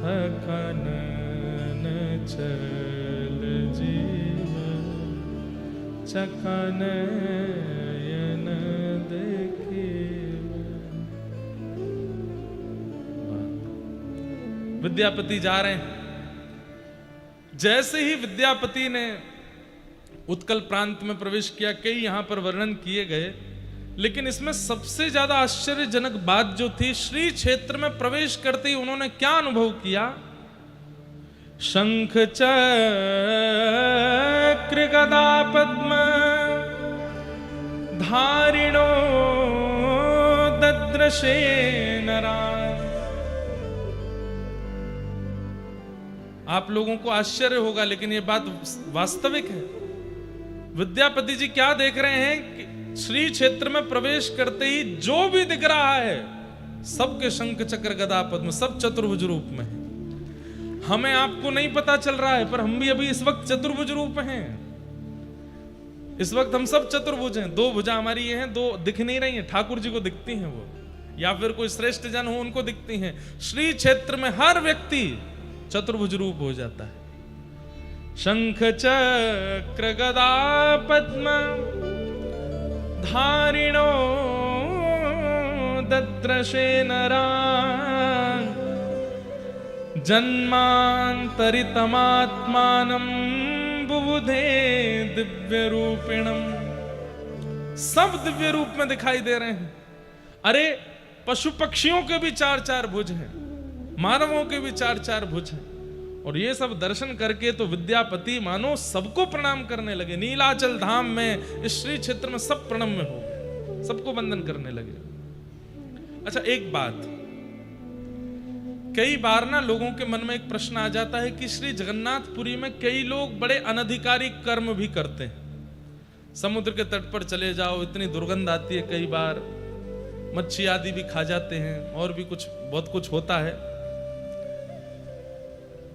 थकनन चल जीव, चखनयन देखे। विद्यापति जा रहे हैं। जैसे ही विद्यापति ने उत्कल प्रांत में प्रवेश किया, कई यहां पर वर्णन किए गए, लेकिन इसमें सबसे ज्यादा आश्चर्यजनक बात जो थी, श्री क्षेत्र में प्रवेश करते ही उन्होंने क्या अनुभव किया। शंख चक्र गदा पद्म धारिणो दद्रशे नरा। आप लोगों को आश्चर्य होगा, लेकिन यह बात वास्तविक है। विद्यापति जी क्या देख रहे हैं कि श्री क्षेत्र में प्रवेश करते ही जो भी दिख रहा है, सबके शंख चक्र गदा पद्म, सब चतुर्भुज रूप में है। हमें आपको नहीं पता चल रहा है, पर हम भी अभी इस वक्त चतुर्भुज रूप हैं। इस वक्त हम सब चतुर्भुज हैं। दो भुजा हमारी ये हैं, दो दिख नहीं रही हैं। ठाकुर जी को दिखती हैं वो, या फिर कोई श्रेष्ठ जन हो उनको दिखती हैं। श्री क्षेत्र में हर व्यक्ति चतुर्भुज रूप हो जाता है। शंख चक्र गदा पद्म धारिणो दद्रशे नरा जन्मांतरितमात्मानं बुबुधे दिव्य रूपिणम। सब दिव्य रूप में दिखाई दे रहे हैं। अरे पशु पक्षियों के भी चार चार भुज हैं, मानवों के भी चार चार भुज हैं। और ये सब दर्शन करके तो विद्यापति मानो सबको प्रणाम करने लगे। नीलाचल धाम में, इस श्री क्षेत्र में सब प्रणम्य हो गए, सबको वंदन करने लगे। अच्छा, एक बात, कई बार ना लोगों के मन में एक प्रश्न आ जाता है कि श्री जगन्नाथपुरी में कई लोग बड़े अनधिकारी कर्म भी करते हैं। समुद्र के तट पर चले जाओ, इतनी दुर्गंध आती है, कई बार मच्छी आदि भी खा जाते हैं, और भी कुछ बहुत कुछ होता है।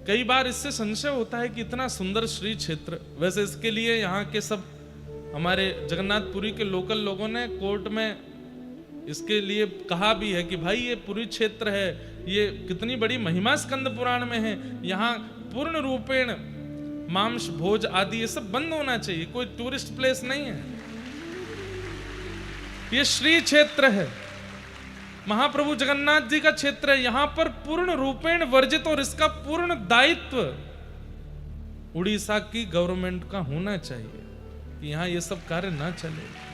कई बार इससे संशय होता है कि इतना सुंदर श्री क्षेत्र, वैसे इसके लिए यहाँ के सब हमारे जगन्नाथपुरी के लोकल लोगों ने कोर्ट में इसके लिए कहा भी है कि भाई ये पुरी क्षेत्र है, ये कितनी बड़ी महिमा स्कंद पुराण में है, यहाँ पूर्ण रूपेण मांस भोज आदि ये सब बंद होना चाहिए, कोई टूरिस्ट प्लेस नहीं है, ये श्री क्षेत्र है, महाप्रभु जगन्नाथ जी का क्षेत्र है। यहां पर पूर्ण रूपेण वर्जित, और इसका पूर्ण दायित्व उड़ीसा की गवर्नमेंट का होना चाहिए कि यहां ये सब कार्य ना चले।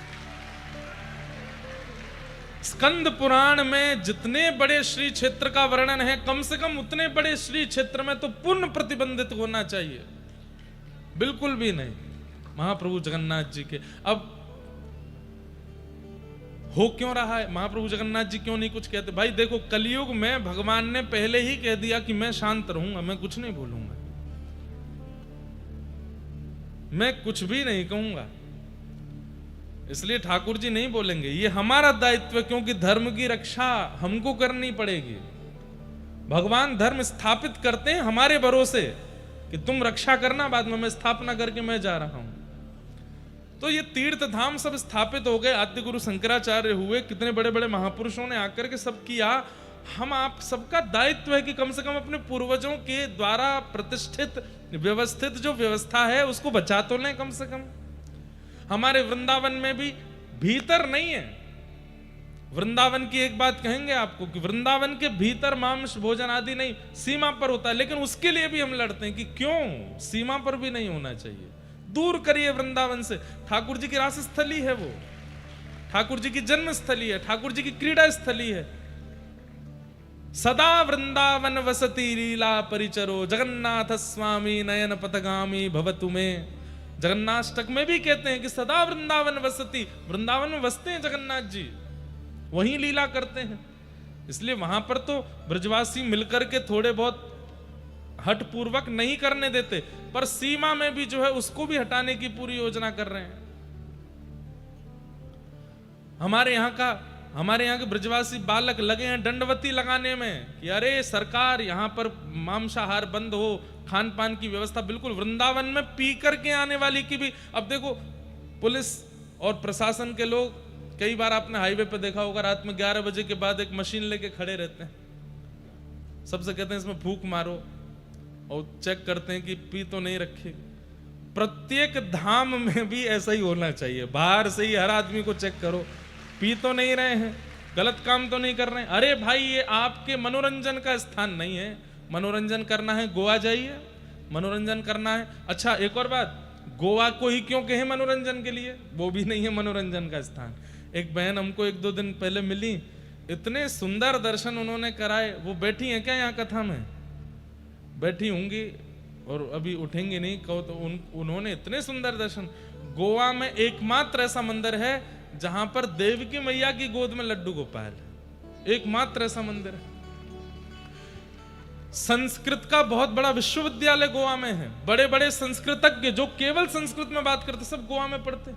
स्कंद पुराण में जितने बड़े श्री क्षेत्र का वर्णन है, कम से कम उतने बड़े श्री क्षेत्र में तो पूर्ण प्रतिबंधित होना चाहिए, बिल्कुल भी नहीं महाप्रभु जगन्नाथ जी के। अब हो क्यों रहा है, महाप्रभु जगन्नाथ जी क्यों नहीं कुछ कहते? भाई देखो, कलयुग में भगवान ने पहले ही कह दिया कि मैं शांत रहूंगा, मैं कुछ नहीं बोलूंगा, मैं कुछ भी नहीं कहूंगा। इसलिए ठाकुर जी नहीं बोलेंगे, ये हमारा दायित्व है, क्योंकि धर्म की रक्षा हमको करनी पड़ेगी। भगवान धर्म स्थापित करते हैं हमारे भरोसे कि तुम रक्षा करना, बाद में मैं स्थापना करके मैं जा रहा हूं। तो ये तीर्थ धाम सब स्थापित हो गए, आद्य गुरु शंकराचार्य हुए, कितने बड़े बड़े महापुरुषों ने आकर के सब किया। हम आप सबका दायित्व है कि कम से कम अपने पूर्वजों के द्वारा प्रतिष्ठित व्यवस्थित जो व्यवस्था है उसको बचा तो लें कम से कम। हमारे वृंदावन में भी भीतर नहीं है। वृंदावन की एक बात कहेंगे आपको कि वृंदावन के भीतर मांस भोजन आदि नहीं, सीमा पर होता है, लेकिन उसके लिए भी हम लड़ते हैं कि क्यों सीमा पर भी नहीं होना चाहिए, दूर करिए वृंदावन से। ठाकुर जी की रास स्थली है वो, ठाकुर जी की जन्म स्थली है, ठाकुर जी की क्रीड़ा स्थली है। सदा वृंदावन वसती लीला परिचरो जगन्नाथ स्वामी नयन पथगामी भवतु में। जगन्नाष्टक में भी कहते हैं कि सदा वृंदावन वसती, वृंदावन में बसते हैं जगन्नाथ जी, वहीं लीला करते हैं। इसलिए वहां पर तो ब्रजवासी मिलकर के थोड़े बहुत हट पूर्वक नहीं करने देते, पर सीमा में भी जो है उसको भी हटाने की पूरी योजना कर रहे हैं। हमारे यहाँ के ब्रजवासी बालक लगे हैं दंडवती लगाने में कि अरे सरकार यहाँ पर मांसाहार बंद हो, खान पान की व्यवस्था बिल्कुल। वृंदावन में पी करके आने वाली की भी, अब देखो पुलिस और प्रशासन के लोग, कई बार आपने हाईवे पे देखा होगा, रात में 11 बजे के बाद एक मशीन लेके खड़े रहते हैं, सबसे कहते हैं इसमें फूंक मारो, और चेक करते हैं कि पी तो नहीं रखे। प्रत्येक धाम में भी ऐसा ही होना चाहिए। बाहर से ही हर आदमी को चेक करो, पी तो नहीं रहे हैं, गलत काम तो नहीं कर रहे हैं। अरे भाई, ये आपके मनोरंजन का स्थान नहीं है। मनोरंजन करना है गोवा जाइए, मनोरंजन करना है। अच्छा, एक और बात, गोवा को ही क्यों कहे मनोरंजन के लिए? वो भी नहीं है मनोरंजन का स्थान। एक बहन हमको 1-2 दिन पहले मिली, इतने सुंदर दर्शन उन्होंने कराए। वो बैठी हैं क्या यहाँ कथा में? बैठी होंगी और अभी उठेंगे नहीं, कहो तो उन्होंने इतने सुंदर दर्शन। गोवा में एकमात्र ऐसा मंदिर है जहां पर देवकी मैया की गोद में लड्डू गोपाल, एकमात्र ऐसा मंदिर है। संस्कृत का बहुत बड़ा विश्वविद्यालय गोवा में है। बड़े बड़े संस्कृतज्ञ जो केवल संस्कृत में बात करते सब गोवा में पढ़ते।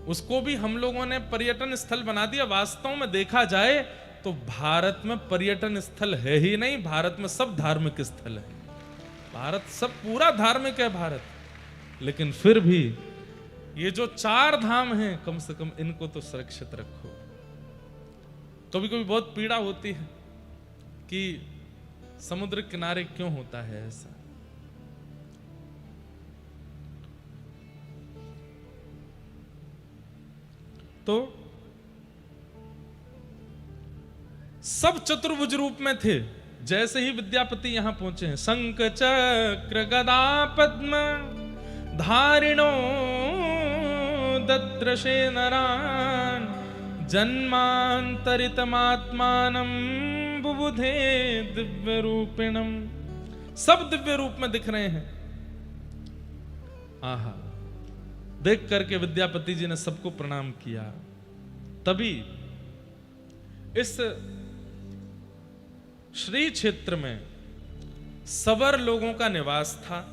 उसको भी हम लोगों ने पर्यटन स्थल बना दिया। वास्तव में देखा जाए तो भारत में पर्यटन स्थल है ही नहीं, भारत में सब धार्मिक स्थल है। भारत सब पूरा धार्मिक है भारत। लेकिन फिर भी ये जो 4 धाम हैं, कम से कम इनको तो सुरक्षित रखो। कभी कभी बहुत पीड़ा होती है कि समुद्र किनारे क्यों होता है ऐसा। तो सब चतुर्भुज रूप में थे। जैसे ही विद्यापति यहां पहुंचे हैं, शंख चक्र गदा पद्म धारिणो दद्रशे नरान जन्मांतरितमात्मानं बुबुधे दिव्य रूपिणम। सब दिव्य रूप में दिख रहे हैं। आहा, देख करके विद्यापति जी ने सबको प्रणाम किया। तभी इस श्री क्षेत्र में सबर लोगों का निवास था।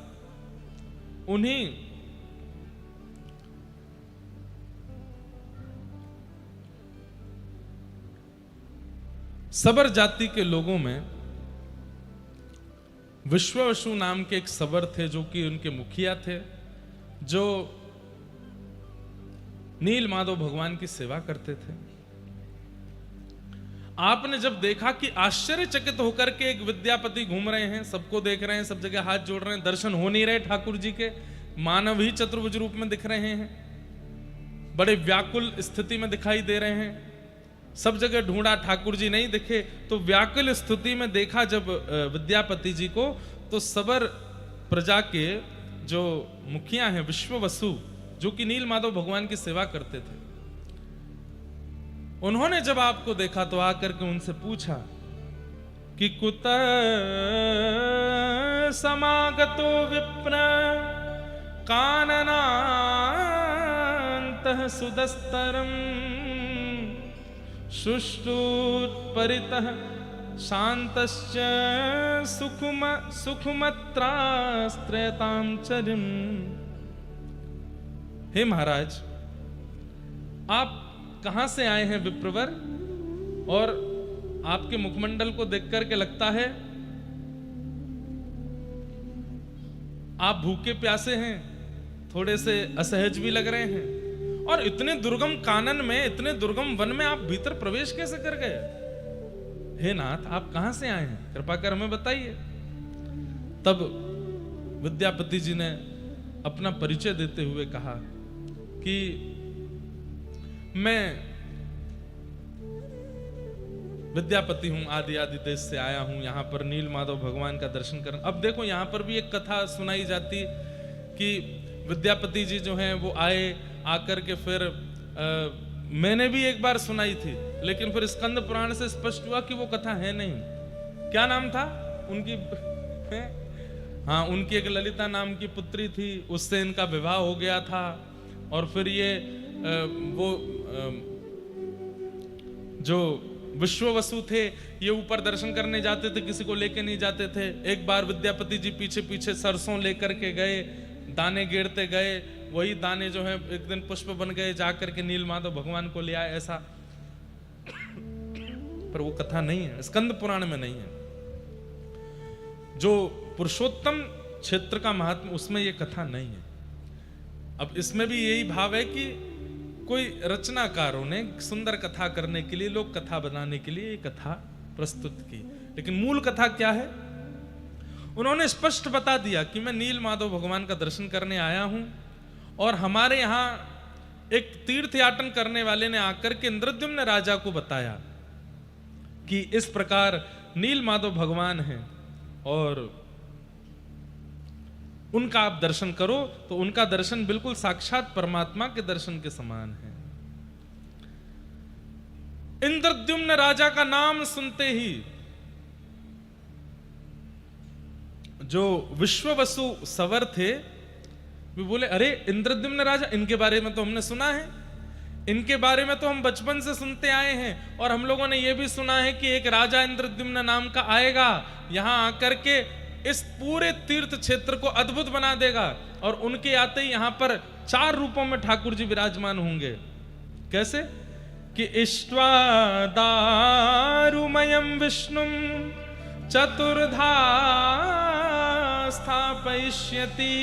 उन्हीं सबर जाति के लोगों में विश्ववसु नाम के एक सबर थे, जो कि उनके मुखिया थे, जो नील माधव भगवान की सेवा करते थे। आपने जब देखा कि आश्चर्यचकित होकर के एक विद्यापति घूम रहे हैं, सबको देख रहे हैं, सब जगह हाथ जोड़ रहे हैं, दर्शन हो नहीं रहे ठाकुर जी के, मानव ही चतुर्भुज रूप में दिख रहे हैं, बड़े व्याकुल स्थिति में दिखाई दे रहे हैं। सब जगह ढूंढा, ठाकुर जी नहीं दिखे। तो व्याकुल स्थिति में देखा जब विद्यापति जी को, तो सबर प्रजा के जो मुखिया हैं विश्ववसु, जो कि नील माधव भगवान की सेवा करते थे, उन्होंने जब आपको देखा तो आकर के उनसे पूछा कि कुत समागतो विप्र काननान्तः सुदस्तरम् सुष्ठुत्परितः शान्तश्च सुखमत्रास्त्रयतां चरिम्। हे महाराज, आप कहां से आए हैं विप्रवर? और आपके मुखमंडल को देख करके लगता है आप भूखे प्यासे हैं, थोड़े से असहज भी लग रहे हैं। और इतने दुर्गम कानन में, इतने दुर्गम वन में आप भीतर प्रवेश कैसे कर गए? हे नाथ, आप कहां से आए हैं? कृपा कर हमें बताइए। तब विद्यापति जी ने अपना परिचय देते हुए कहा कि मैं विद्यापति हूं, आदि देश से आया हूं, यहां पर नील माधव भगवान का दर्शन करने। अब देखो, यहां पर भी एक कथा सुनाई जाती कि विद्यापति जी जो हैं वो आए, आकर के फिर मैंने भी एक बार सुनाई थी, लेकिन फिर स्कंद पुराण से स्पष्ट हुआ कि वो कथा है नहीं। क्या नाम था उनकी? हाँ, उनकी एक ललिता नाम की पुत्री थी, उससे इनका विवाह हो गया था। और फिर ये वो जो विश्ववसु थे, ये ऊपर दर्शन करने जाते थे, किसी को लेके नहीं जाते थे। एक बार विद्यापति जी पीछे पीछे सरसों लेकर के गए, दाने गिरते गए, वही दाने जो है एक दिन पुष्प बन गए, जाकर के नील माधव भगवान को ले आए, ऐसा। पर वो कथा नहीं है, स्कंद पुराण में नहीं है। जो पुरुषोत्तम क्षेत्र का महात्मा, उसमें ये कथा नहीं है। अब इसमें भी यही भाव है कि कोई रचनाकारों ने सुंदर कथा करने के लिए, लोक कथा बनाने के लिए ये कथा प्रस्तुत की, लेकिन मूल कथा क्या है? उन्होंने स्पष्ट बता दिया कि मैं नील माधव भगवान का दर्शन करने आया हूं, और हमारे यहां एक तीर्थ याटन करने वाले ने आकर के इंद्रद्युम्न राजा को बताया कि इस प्रकार नील माधव भगवान हैं और उनका आप दर्शन करो। तो उनका दर्शन बिल्कुल साक्षात परमात्मा के दर्शन के समान है। इंद्रद्युम्न राजा का नाम सुनते ही जो विश्ववसु सवर थे वे बोले, अरे इंद्रद्युम्न राजा, इनके बारे में तो हमने सुना है, इनके बारे में तो हम बचपन से सुनते आए हैं, और हम लोगों ने यह भी सुना है कि एक राजा इंद्रद्युम्न नाम का आएगा, यहां आकर के इस पूरे तीर्थ क्षेत्र को अद्भुत बना देगा, और उनके आते ही यहां पर 4 रूपों में ठाकुर जी विराजमान होंगे। कैसे कि इष्ट्वा दारुमयं विष्णुं चतुर्धा स्थापयिष्यति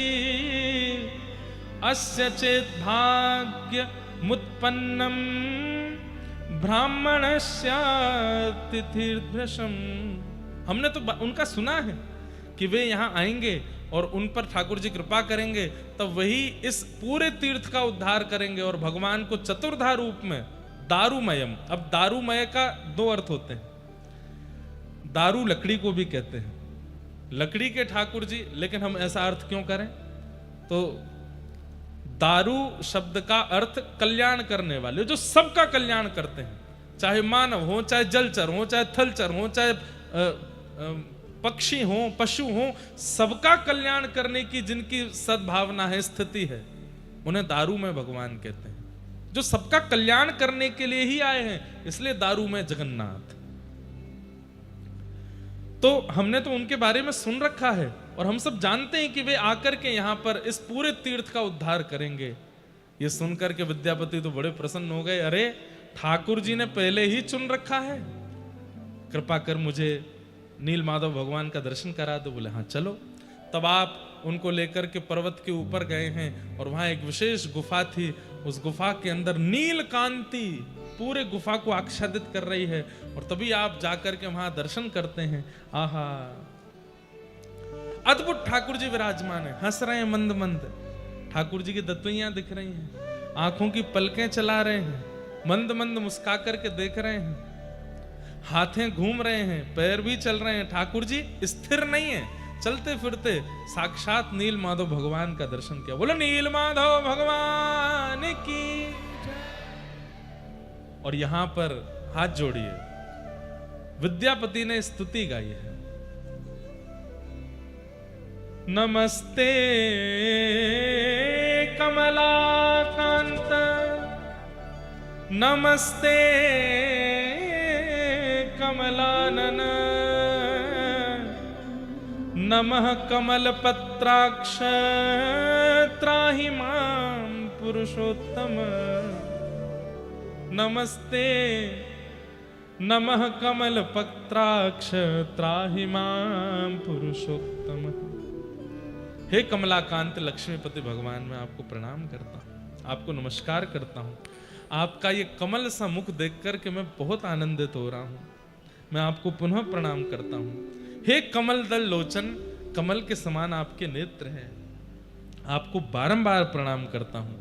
अस्य चेत् भाग्य मुत्पन्नम ब्राह्मणस्य तिथिर्भृशम। हमने तो उनका सुना है कि वे यहाँ आएंगे और उन पर ठाकुर जी कृपा करेंगे, तब वही इस पूरे तीर्थ का उद्धार करेंगे। और भगवान को चतुर्धा रूप में दारुमयम, अब दारुमय का 2 अर्थ होते हैं। दारू लकड़ी को भी कहते हैं, लकड़ी के ठाकुर जी, लेकिन हम ऐसा अर्थ क्यों करें? तो दारू शब्द का अर्थ कल्याण करने वाले, जो सबका कल्याण करते हैं, चाहे मानव हो, चाहे जलचर हो, चाहे थलचर हो, चाहे पक्षी हो, पशु हो, सबका कल्याण करने की जिनकी सद्भावना है, स्थिति है, उन्हें दारू में भगवान कहते हैं। जो सबका कल्याण करने के लिए ही आए हैं, इसलिए दारू में जगन्नाथ। तो हमने तो उनके बारे में सुन रखा है और हम सब जानते हैं कि वे आकर के यहां पर इस पूरे तीर्थ का उद्धार करेंगे। ये सुनकर के विद्यापति तो बड़े प्रसन्न हो गए। अरे ठाकुर जी ने पहले ही चुन रखा है, कृपा कर मुझे नील माधव भगवान का दर्शन करा दो। बोले हाँ चलो। तब आप उनको लेकर के पर्वत के ऊपर गए हैं और वहां एक विशेष गुफा थी। उस गुफा के अंदर नील कांति पूरे गुफा को आच्छादित कर रही है और तभी आप जाकर के वहां दर्शन करते हैं। आहा, अद्भुत ठाकुर जी विराजमान है, हंस रहे हैं मंद मंद, ठाकुर जी की दतुइयां दिख रही हैं, आंखों की पलकें चला रहे हैं, मंद मंद मुस्का करके देख रहे हैं, हाथें घूम रहे हैं, पैर भी चल रहे हैं। ठाकुर जी स्थिर नहीं है, चलते फिरते साक्षात नील माधव भगवान का दर्शन किया। बोलो नील माधव भगवान की। और यहां पर हाथ जोड़िए, विद्यापति ने स्तुति गाई है। नमस्ते कमलाकांत, नमस्ते कमलानन, नमः कमलपत्राक्ष त्राहि मां पुरुषोत्तम। नमस्ते नमः कमलपत्राक्ष त्राहि मां पुरुषोत्तम। हे कमलाकांत लक्ष्मीपति भगवान, मैं आपको प्रणाम करता हूँ, आपको नमस्कार करता हूँ। आपका ये कमल सा मुख देख करके मैं बहुत आनंदित हो रहा हूँ। मैं आपको पुनः प्रणाम करता हूँ। हे कमल दल लोचन, कमल के समान आपके नेत्र हैं। आपको बारंबार प्रणाम करता हूँ।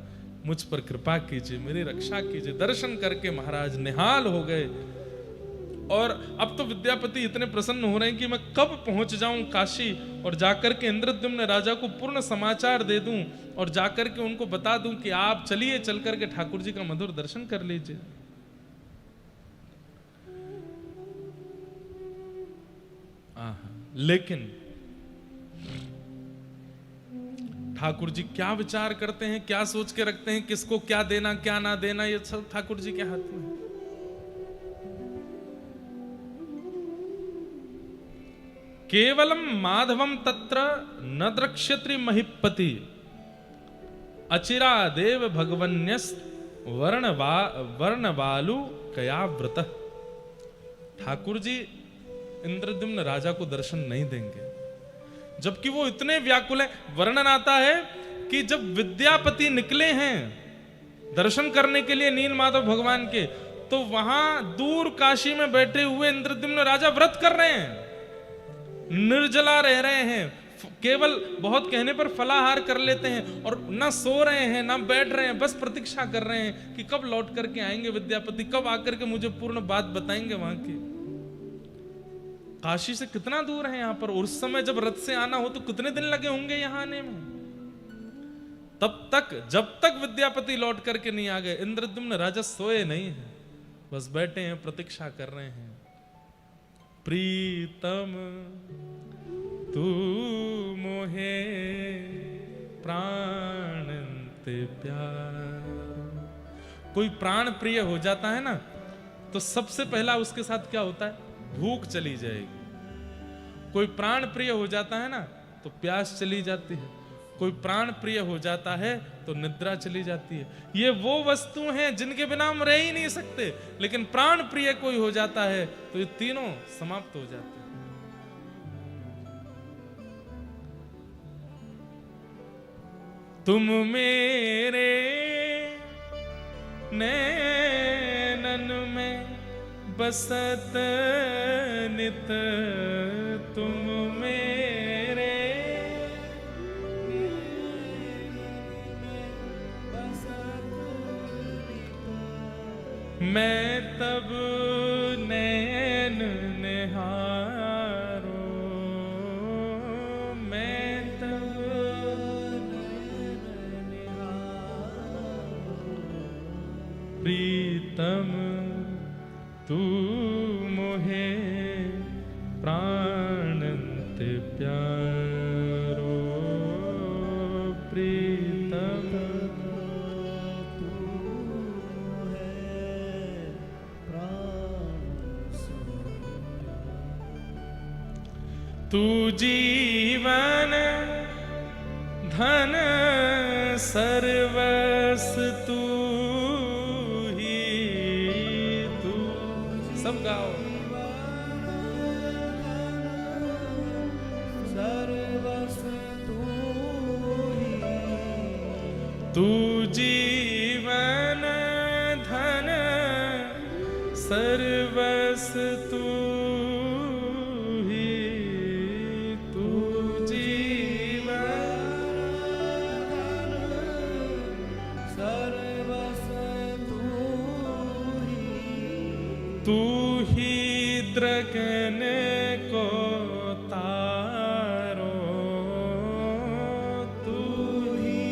मुझ पर कृपा कीजिए, मेरी रक्षा कीजिए। दर्शन करके महाराज निहाल हो गए। और अब तो विद्यापति इतने प्रसन्न हो रहे हैं कि मैं कब पहुंच जाऊं काशी और जाकर के इंद्रद्युम्न राजा को पूर्ण समाचार दे दूं और जाकर के उनको बता दूं कि आप चलिए, चल करके ठाकुर जी का मधुर दर्शन कर लीजिए। लेकिन ठाकुर जी क्या विचार करते हैं, क्या सोच के रखते हैं, किसको क्या देना क्या ना देना, ये सब ठाकुर जी के हाथ में है। केवलम माधवम तत्र न द्रक्ष्यति महिपति, अचिरा देव भगवन्यस वर्णवालु कयाव्रत। ठाकुर जी इंद्रद्युम्न राजा को दर्शन नहीं देंगे, जबकि वो इतने व्याकुल हैं। वर्णन आता है कि जब विद्यापति निकले हैं दर्शन करने के लिए नील माधव भगवान के, तो वहां दूर काशी में बैठे हुए इंद्रद्युम्न राजा व्रत कर रहे हैं। निर्जला रह रहे हैं, केवल बहुत कहने पर फलाहार कर लेते हैं और ना सो रहे हैं ना बैठ रहे हैं, बस प्रतीक्षा कर रहे हैं कि कब लौट करके आएंगे विद्यापति, कब आकर के मुझे पूर्ण बात बताएंगे वहां की। काशी से कितना दूर है यहाँ पर, उस समय जब रथ से आना हो तो कितने दिन लगे होंगे यहाँ आने में। तब तक जब तक विद्यापति लौट करके नहीं आ गए, इंद्रद्युम्न राजा सोए नहीं है, बस बैठे हैं, प्रतीक्षा कर रहे हैं। प्रीतम तू मोहे प्राण ते प्यार। कोई प्राण प्रिय हो जाता है ना तो सबसे पहला उसके साथ क्या होता है, भूख चली जाएगी। कोई प्राण प्रिय हो जाता है ना तो प्यास चली जाती है, कोई प्राण प्रिय हो जाता है तो निद्रा चली जाती है। ये वो वस्तु हैं जिनके बिना हम रह ही नहीं सकते, लेकिन प्राण प्रिय कोई हो जाता है तो ये तीनों समाप्त हो जाते हैं। तुम मेरे नैनन में बसत नित, तुम मेरे मैं तब नैन निहारो, मैं तब नैन निहारो। प्रीतम तू मोहे प्राणंत प्यारो, प्रीतम तू मोहे प्राण। तू जीवन धन सर्वस तू ही, तू सब गाओ। सर्वस तू ही, तू जीवन धन सर्वस तू ही, तू जीवन सर्वस तू ही, तू ही द्रगन को तारो, तू ही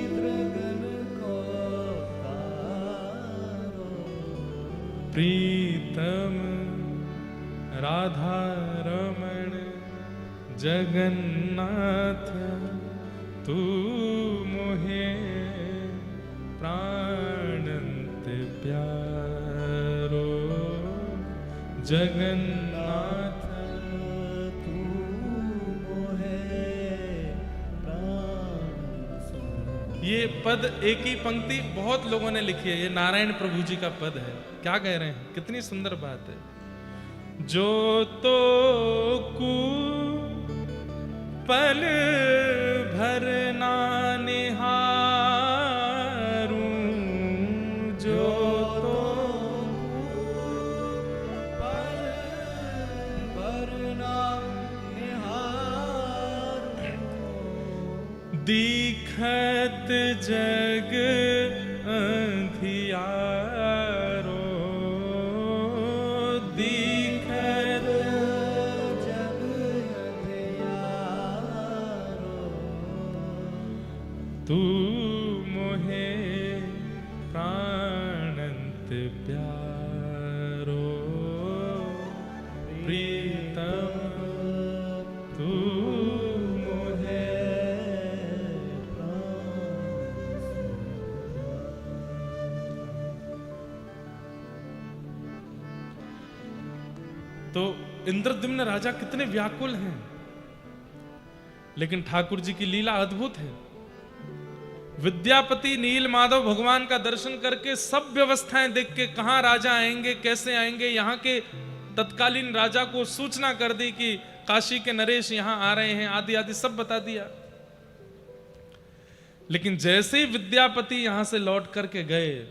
द्रगन को तारो। प्रीतम राधा रमण जगन्नाथ, तू मोहे प्राणंत प्यारो, जगन्नाथ तू मोहे प्राण। ये पद एक ही पंक्ति बहुत लोगों ने लिखी है, ये नारायण प्रभु जी का पद है। क्या कह रहे हैं, कितनी सुंदर बात है। जो तो कु पल भर ना निहारूं, जो तो पल भर ना निहारूं, दिखत जग अंधियारो, दिखत जग अंधियारो। तू मोहे प्राणंत प्यारो, प्रीतम तू मोहे तो इंद्रद्युम्न राजा कितने व्याकुल हैं, लेकिन ठाकुर जी की लीला अद्भुत है। विद्यापति नील माधव भगवान का दर्शन करके सब व्यवस्थाएं देख के कहां राजा आएंगे, कैसे आएंगे, यहाँ के तत्कालीन राजा को सूचना कर दी कि काशी के नरेश यहां आ रहे हैं, आदि आदि सब बता दिया। लेकिन जैसे ही विद्यापति यहां से लौट करके गए,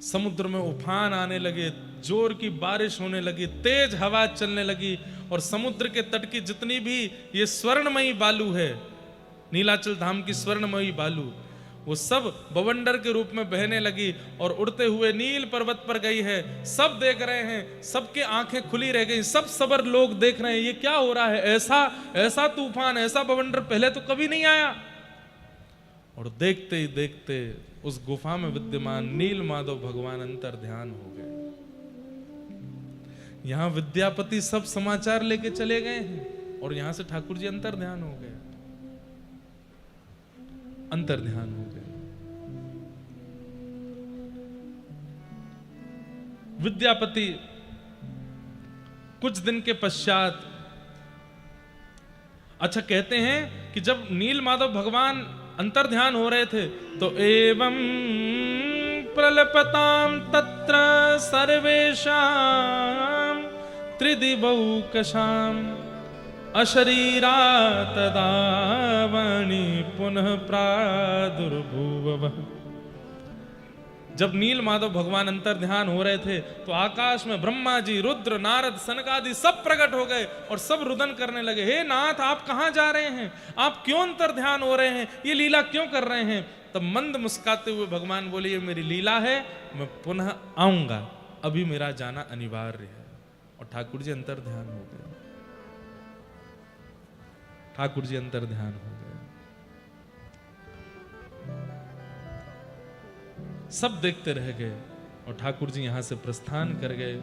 समुद्र में उफान आने लगे, जोर की बारिश होने लगी, तेज हवा चलने लगी और समुद्र के तट की जितनी भी ये स्वर्णमयी बालू है, नीलाचल धाम की स्वर्णमयी बालू, वो सब बवंडर के रूप में बहने लगी और उड़ते हुए नील पर्वत पर गई है। सब देख रहे हैं, सबके आंखें खुली रह गई, सब सबर लोग देख रहे हैं ये क्या हो रहा है, ऐसा ऐसा तूफान, ऐसा बवंडर पहले तो कभी नहीं आया। और देखते ही देखते उस गुफा में विद्यमान नील माधव भगवान अंतर ध्यान हो गए। यहां विद्यापति सब समाचार लेके चले गए हैं और यहां से ठाकुर जी अंतर ध्यान हो गए, अंतर ध्यान हो गए। विद्यापति कुछ दिन के पश्चात, अच्छा कहते हैं कि जब नील माधव भगवान अंतर ध्यान हो रहे थे तो एवं प्रलपताम तत्र सर्वेषां त्रिदिवौकशाम अशरीरा तदा वाणी पुनः प्रादुर्भुवः। जब नील माधव भगवान अंतर ध्यान हो रहे थे तो आकाश में ब्रह्मा जी, रुद्र, नारद, सनकादि सब प्रकट हो गए और सब रुदन करने लगे, हे नाथ आप कहां जा रहे हैं, आप क्यों अंतर ध्यान हो रहे हैं, ये लीला क्यों कर रहे हैं। तब मंद मुस्काते हुए भगवान बोले, ये मेरी लीला है, मैं पुनः आऊंगा, अभी मेरा जाना अनिवार्य है। और ठाकुर जी अंतर ध्यान हो गए, ठाकुर जी अंतर ध्यान हो गए। सब देखते रह गए और ठाकुर जी यहां से प्रस्थान कर गए।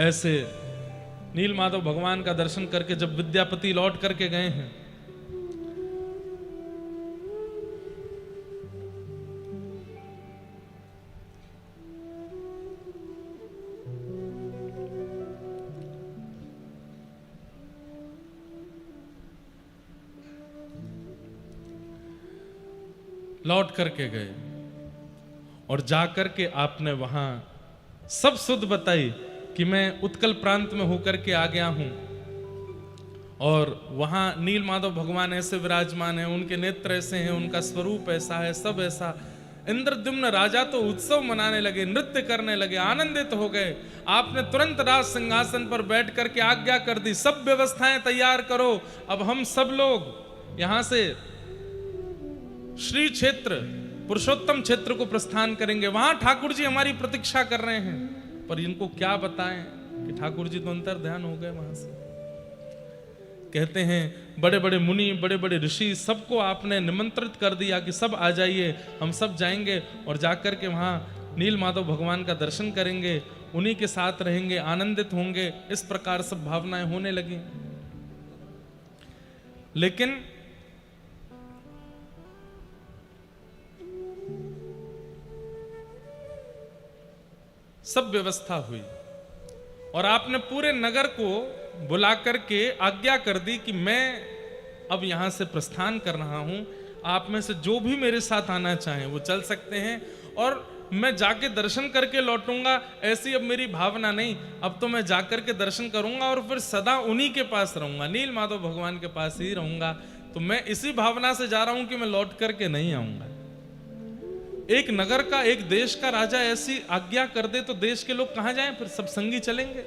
ऐसे नील माधव भगवान का दर्शन करके जब विद्यापति लौट करके गए हैं, लौट करके गए और जाकर के आपने वहां सब सुध बताई कि मैं उत्कल प्रांत में होकर के आ गया हूं और वहां नील माधव भगवान ऐसे विराजमान हैं, उनके नेत्र ऐसे हैं, उनका स्वरूप ऐसा है, सब ऐसा। इंद्रद्युम्न राजा तो उत्सव मनाने लगे, नृत्य करने लगे, आनंदित हो गए। आपने तुरंत राज सिंहासन पर बैठ करके आज्ञा कर दी, सब व्यवस्थाएं तैयार करो, अब हम सब लोग यहां से श्री क्षेत्र, पुरुषोत्तम क्षेत्र को प्रस्थान करेंगे। वहां ठाकुर जी हमारी प्रतीक्षा कर रहे हैं, पर इनको क्या बताएं कि ठाकुर जी तो अंतर ध्यान हो गए वहां से। कहते हैं बड़े बड़े मुनि, बड़े बड़े ऋषि, सबको आपने निमंत्रित कर दिया कि सब आ जाइए, हम सब जाएंगे और जाकर के वहां नील माधव भगवान का दर्शन करेंगे, उन्हीं के साथ रहेंगे, आनंदित होंगे। इस प्रकार सब भावनाएं होने लगी। लेकिन सब व्यवस्था हुई और आपने पूरे नगर को बुला करके आज्ञा कर दी कि मैं अब यहां से प्रस्थान कर रहा हूं, आप में से जो भी मेरे साथ आना चाहें वो चल सकते हैं और मैं जाके दर्शन करके लौटूंगा, ऐसी अब मेरी भावना नहीं। अब तो मैं जाकर के दर्शन करूंगा और फिर सदा उन्हीं के पास रहूंगा, नील माधव भगवान के पास ही रहूंगा। तो मैं इसी भावना से जा रहा हूं कि मैं लौट करके नहीं आऊंगा। एक नगर का, एक देश का राजा ऐसी आज्ञा कर दे तो देश के लोग कहां जाएं, फिर सब संगी चलेंगे।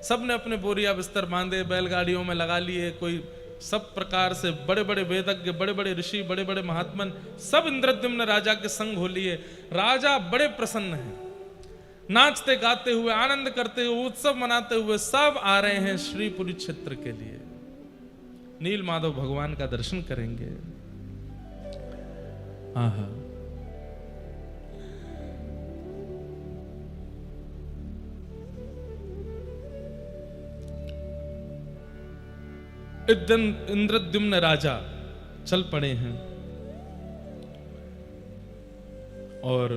सब ने अपने बोरिया बिस्तर बांधे, बैलगाड़ियों में लगा लिए, कोई सब प्रकार से बड़े बड़े वेदज्ञ, बड़े बड़े ऋषि, बड़े बड़े महात्मन सब इंद्रद्युम्न राजा के संग हो लिए। राजा बड़े प्रसन्न हैं, नाचते गाते हुए, आनंद करते हुए, उत्सव मनाते हुए सब आ रहे हैं श्रीपुरी क्षेत्र के लिए, नील माधव भगवान का दर्शन करेंगे। आहा, इस दिन इंद्रद्युम्न राजा चल पड़े हैं और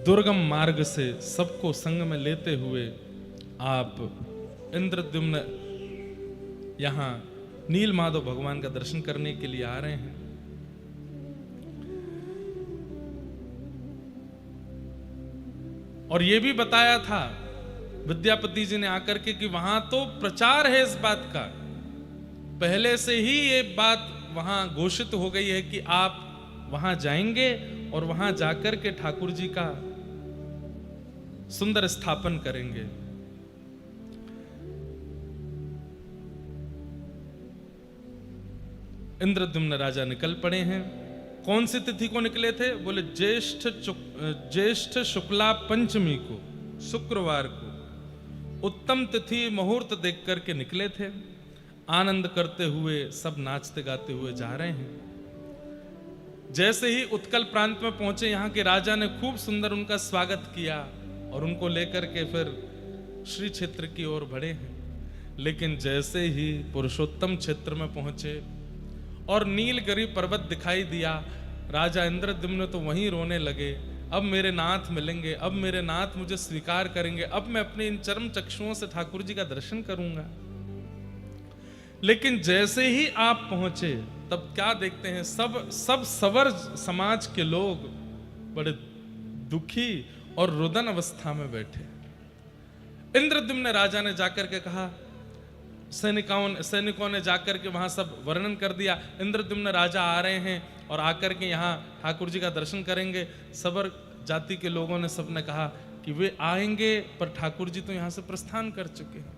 दुर्गम मार्ग से सबको संग में लेते हुए आप इंद्रद्युम्न यहां नील माधव भगवान का दर्शन करने के लिए आ रहे हैं। और यह भी बताया था विद्यापति जी ने आकर के कि वहां तो प्रचार है इस बात का, पहले से ही ये बात वहां घोषित हो गई है कि आप वहां जाएंगे और वहां जाकर के ठाकुर जी का सुंदर स्थापन करेंगे। इंद्रद्युम्न राजा निकल पड़े हैं। कौन सी तिथि को निकले थे? बोले ज्येष्ठ शुक्ला पंचमी को, शुक्रवार को उत्तम तिथि मुहूर्त देख करके निकले थे। आनंद करते हुए सब नाचते गाते हुए जा रहे हैं। जैसे ही उत्कल प्रांत में पहुंचे, यहाँ के राजा ने खूब सुंदर उनका स्वागत किया और उनको लेकर के फिर श्री क्षेत्र की ओर बढ़े हैं। लेकिन जैसे ही पुरुषोत्तम क्षेत्र में पहुंचे और नीलगिरी पर्वत दिखाई दिया, राजा इंद्रद्युम्न तो वहीं रोने लगे। अब मेरे नाथ मिलेंगे, अब मेरे नाथ मुझे स्वीकार करेंगे, अब मैं अपने इन चरम चक्षुओं से ठाकुर जी का दर्शन करूंगा। लेकिन जैसे ही आप पहुंचे, तब क्या देखते हैं? सब सवर समाज के लोग बड़े दुखी और रुदन अवस्था में बैठे। इंद्रद्युम्न राजा ने जाकर के कहा, सैनिकों ने जाकर के वहां सब वर्णन कर दिया, इंद्रद्युम्न राजा आ रहे हैं और आकर के यहाँ ठाकुर जी का दर्शन करेंगे। सबर जाति के लोगों ने सबने कहा कि वे आएंगे, पर ठाकुर जी तो यहाँ से प्रस्थान कर चुके हैं,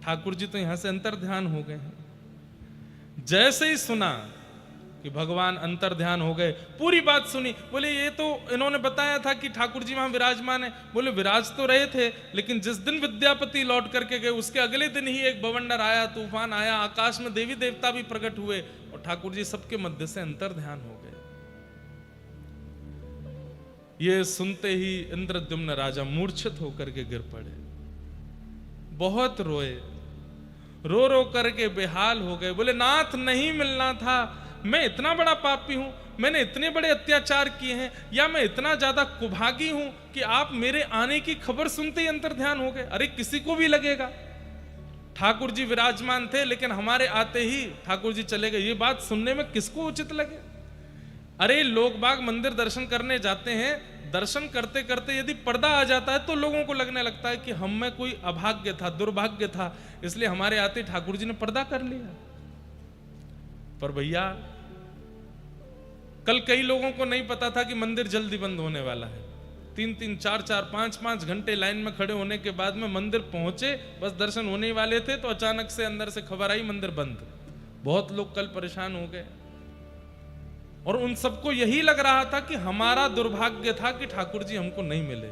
ठाकुर जी तो यहाँ से अंतर ध्यान हो गए हैं। जैसे ही सुना कि भगवान अंतर ध्यान हो गए, पूरी बात सुनी। बोले ये तो इन्होंने बताया था कि ठाकुर जी वहां विराजमान है। बोले विराज तो रहे थे, लेकिन जिस दिन विद्यापति लौट करके गए उसके अगले दिन ही एक बवंडर आया, तूफान आया, आकाश में देवी देवता भी प्रकट हुए और ठाकुर जी सबके मध्य से अंतर ध्यान हो गए। ये सुनते ही इंद्रद्युम्न राजा मूर्छित होकर के गिर पड़े, बहुत रोए, रो रो करके बेहाल हो गए। बोले नाथ नहीं मिलना था, मैं इतना बड़ा पापी हूं, मैंने इतने बड़े अत्याचार किए हैं, या मैं इतना ज्यादा कुभागी हूं कि आप मेरे आने की खबर सुनते ही अंतर ध्यान हो गए। अरे किसी को भी लगेगा, ठाकुर जी विराजमान थे लेकिन हमारे आते ही ठाकुर जी चले गए, ये बात सुनने में किसको उचित लगे? अरे लोग बाग मंदिर दर्शन करने जाते हैं, दर्शन करते करते यदि पर्दा आ जाता है तो लोगों को लगने लगता है कि हम में कोई अभाग्य था, दुर्भाग्य था, इसलिए हमारे आते ठाकुर जी ने पर्दा कर लिया। पर भैया कल कई लोगों को नहीं पता था कि मंदिर जल्दी बंद होने वाला है। 3-3, 4-4, 5-5 घंटे लाइन में खड़े होने के बाद में मंदिर पहुंचे, बस दर्शन होने ही वाले थे तो अचानक से अंदर से खबर आई मंदिर बंद। बहुत लोग कल परेशान हो गए और उन सबको यही लग रहा था कि हमारा दुर्भाग्य था कि ठाकुर जी हमको नहीं मिले।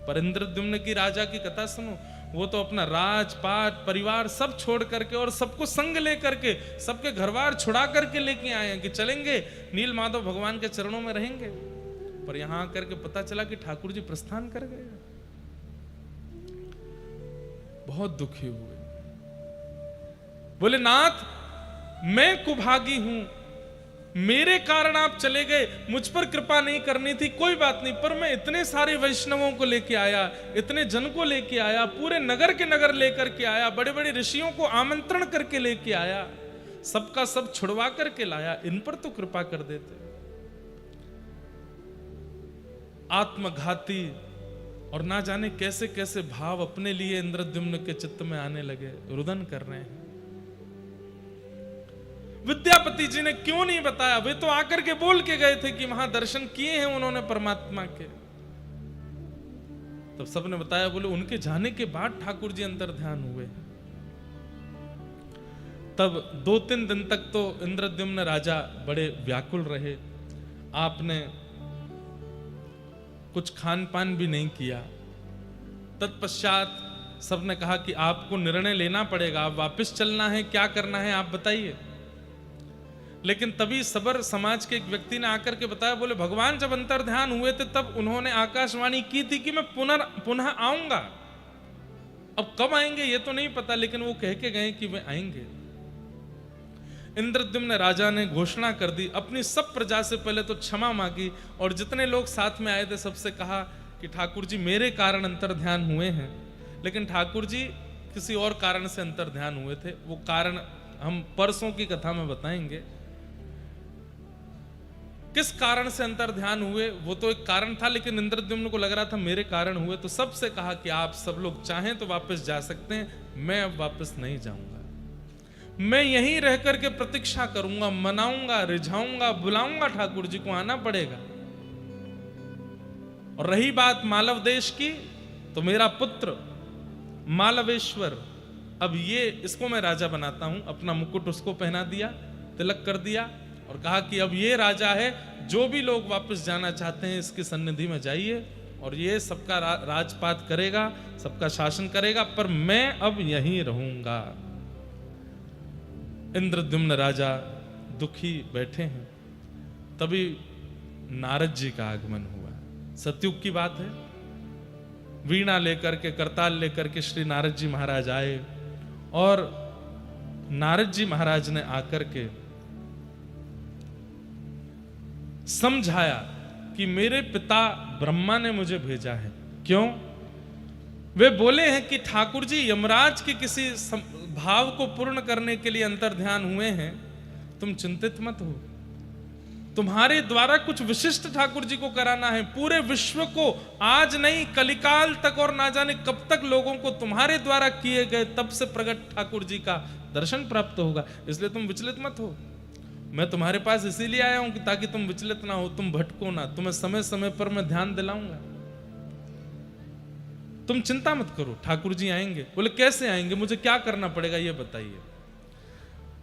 पर इंद्रद्युम्न की राजा की कथा सुनो, वो तो अपना राजपाट परिवार सब छोड़ करके और सबको संग लेकर के, सबके घरवार छुड़ा करके लेके आए हैं कि चलेंगे नील माधव भगवान के चरणों में रहेंगे। पर यहां आकर के पता चला कि ठाकुर जी प्रस्थान कर गए। बहुत दुखी हुए, बोले नाथ मैं कुभागी हूं, मेरे कारण आप चले गए, मुझ पर कृपा नहीं करनी थी, कोई बात नहीं, पर मैं इतने सारे वैष्णवों को लेके आया, इतने जन को लेके आया, पूरे नगर के नगर लेकर के आया, बड़े बड़े ऋषियों को आमंत्रण करके लेके आया, सबका सब छुड़वा करके लाया, इन पर तो कृपा कर देते। आत्मघाती और ना जाने कैसे कैसे भाव अपने लिए इंद्रद्युम्न के चित्त में आने लगे, रुदन कर रहे हैं। विद्यापति जी ने क्यों नहीं बताया? वे तो आकर के बोल के गए थे कि वहां दर्शन किए हैं उन्होंने परमात्मा के। तब सबने बताया, बोले उनके जाने के बाद ठाकुर जी अंतर ध्यान हुए। तब 2-3 दिन तक तो इंद्रद्युम्न राजा बड़े व्याकुल रहे। आपने कुछ खान पान भी नहीं किया। तत्पश्चात सबने कहा कि आपको निर्णय लेना पड़ेगा, आप वापस चलना है, क्या करना है आप बताइए। लेकिन तभी सबर समाज के एक व्यक्ति ने आकर के बताया, बोले भगवान जब अंतर ध्यान हुए थे तब उन्होंने आकाशवाणी की थी कि मैं पुनः आऊंगा। अब कब आएंगे ये तो नहीं पता, लेकिन वो कह के गए कि वे आएंगे। इंद्रद्युम्न राजा ने घोषणा कर दी, अपनी सब प्रजा से पहले तो क्षमा मांगी और जितने लोग साथ में आए थे सबसे कहा कि ठाकुर जी मेरे कारण अंतर ध्यान हुए हैं, लेकिन ठाकुर जी किसी और कारण से अंतर ध्यान हुए थे। वो कारण हम परसों की कथा में बताएंगे किस कारण से अंतर ध्यान हुए। वो तो एक कारण था, लेकिन इंद्रद्युम्न को लग रहा था मेरे कारण हुए, तो सबसे कहा कि आप सब लोग चाहें तो वापस जा सकते हैं, मैं अब वापस नहीं जाऊंगा, मैं यहीं रह करके प्रतीक्षा करूंगा, मनाऊंगा, रिझाऊंगा, बुलाऊंगा, ठाकुर जी को आना पड़ेगा। और रही बात मालव देश की, तो मेरा पुत्र मालवेश्वर, अब ये इसको मैं राजा बनाता हूं। अपना मुकुट उसको पहना दिया, तिलक कर दिया और कहा कि अब ये राजा है, जो भी लोग वापस जाना चाहते हैं इसकी सन्निधि में जाइए और ये सबका राजपाट करेगा, सबका शासन करेगा, पर मैं अब यहीं रहूंगा। इंद्रद्युम्न राजा दुखी बैठे हैं, तभी नारद जी का आगमन हुआ। सतयुग की बात है। वीणा लेकर के, करताल लेकर के श्री नारद जी महाराज आए और नारद जी महाराज ने आकर के समझाया कि मेरे पिता ब्रह्मा ने मुझे भेजा है। क्यों? वे बोले हैं कि ठाकुर जी यमराज के किसी भाव को पूर्ण करने के लिए अंतर्ध्यान हुए हैं, तुम चिंतित मत हो, तुम्हारे द्वारा कुछ विशिष्ट ठाकुर जी को कराना है। पूरे विश्व को आज नहीं, कलिकाल तक और ना जाने कब तक लोगों को तुम्हारे द्वारा किए गए तब से प्रकट ठाकुर जी का दर्शन प्राप्त होगा, इसलिए तुम विचलित मत हो। मैं तुम्हारे पास इसीलिए आया हूं कि ताकि तुम विचलित ना हो, तुम भटको ना, तुम्हें समय समय पर मैं ध्यान दिलाऊंगा, तुम चिंता मत करो, ठाकुर जी आएंगे। बोले कैसे आएंगे, मुझे क्या करना पड़ेगा ये बताइए।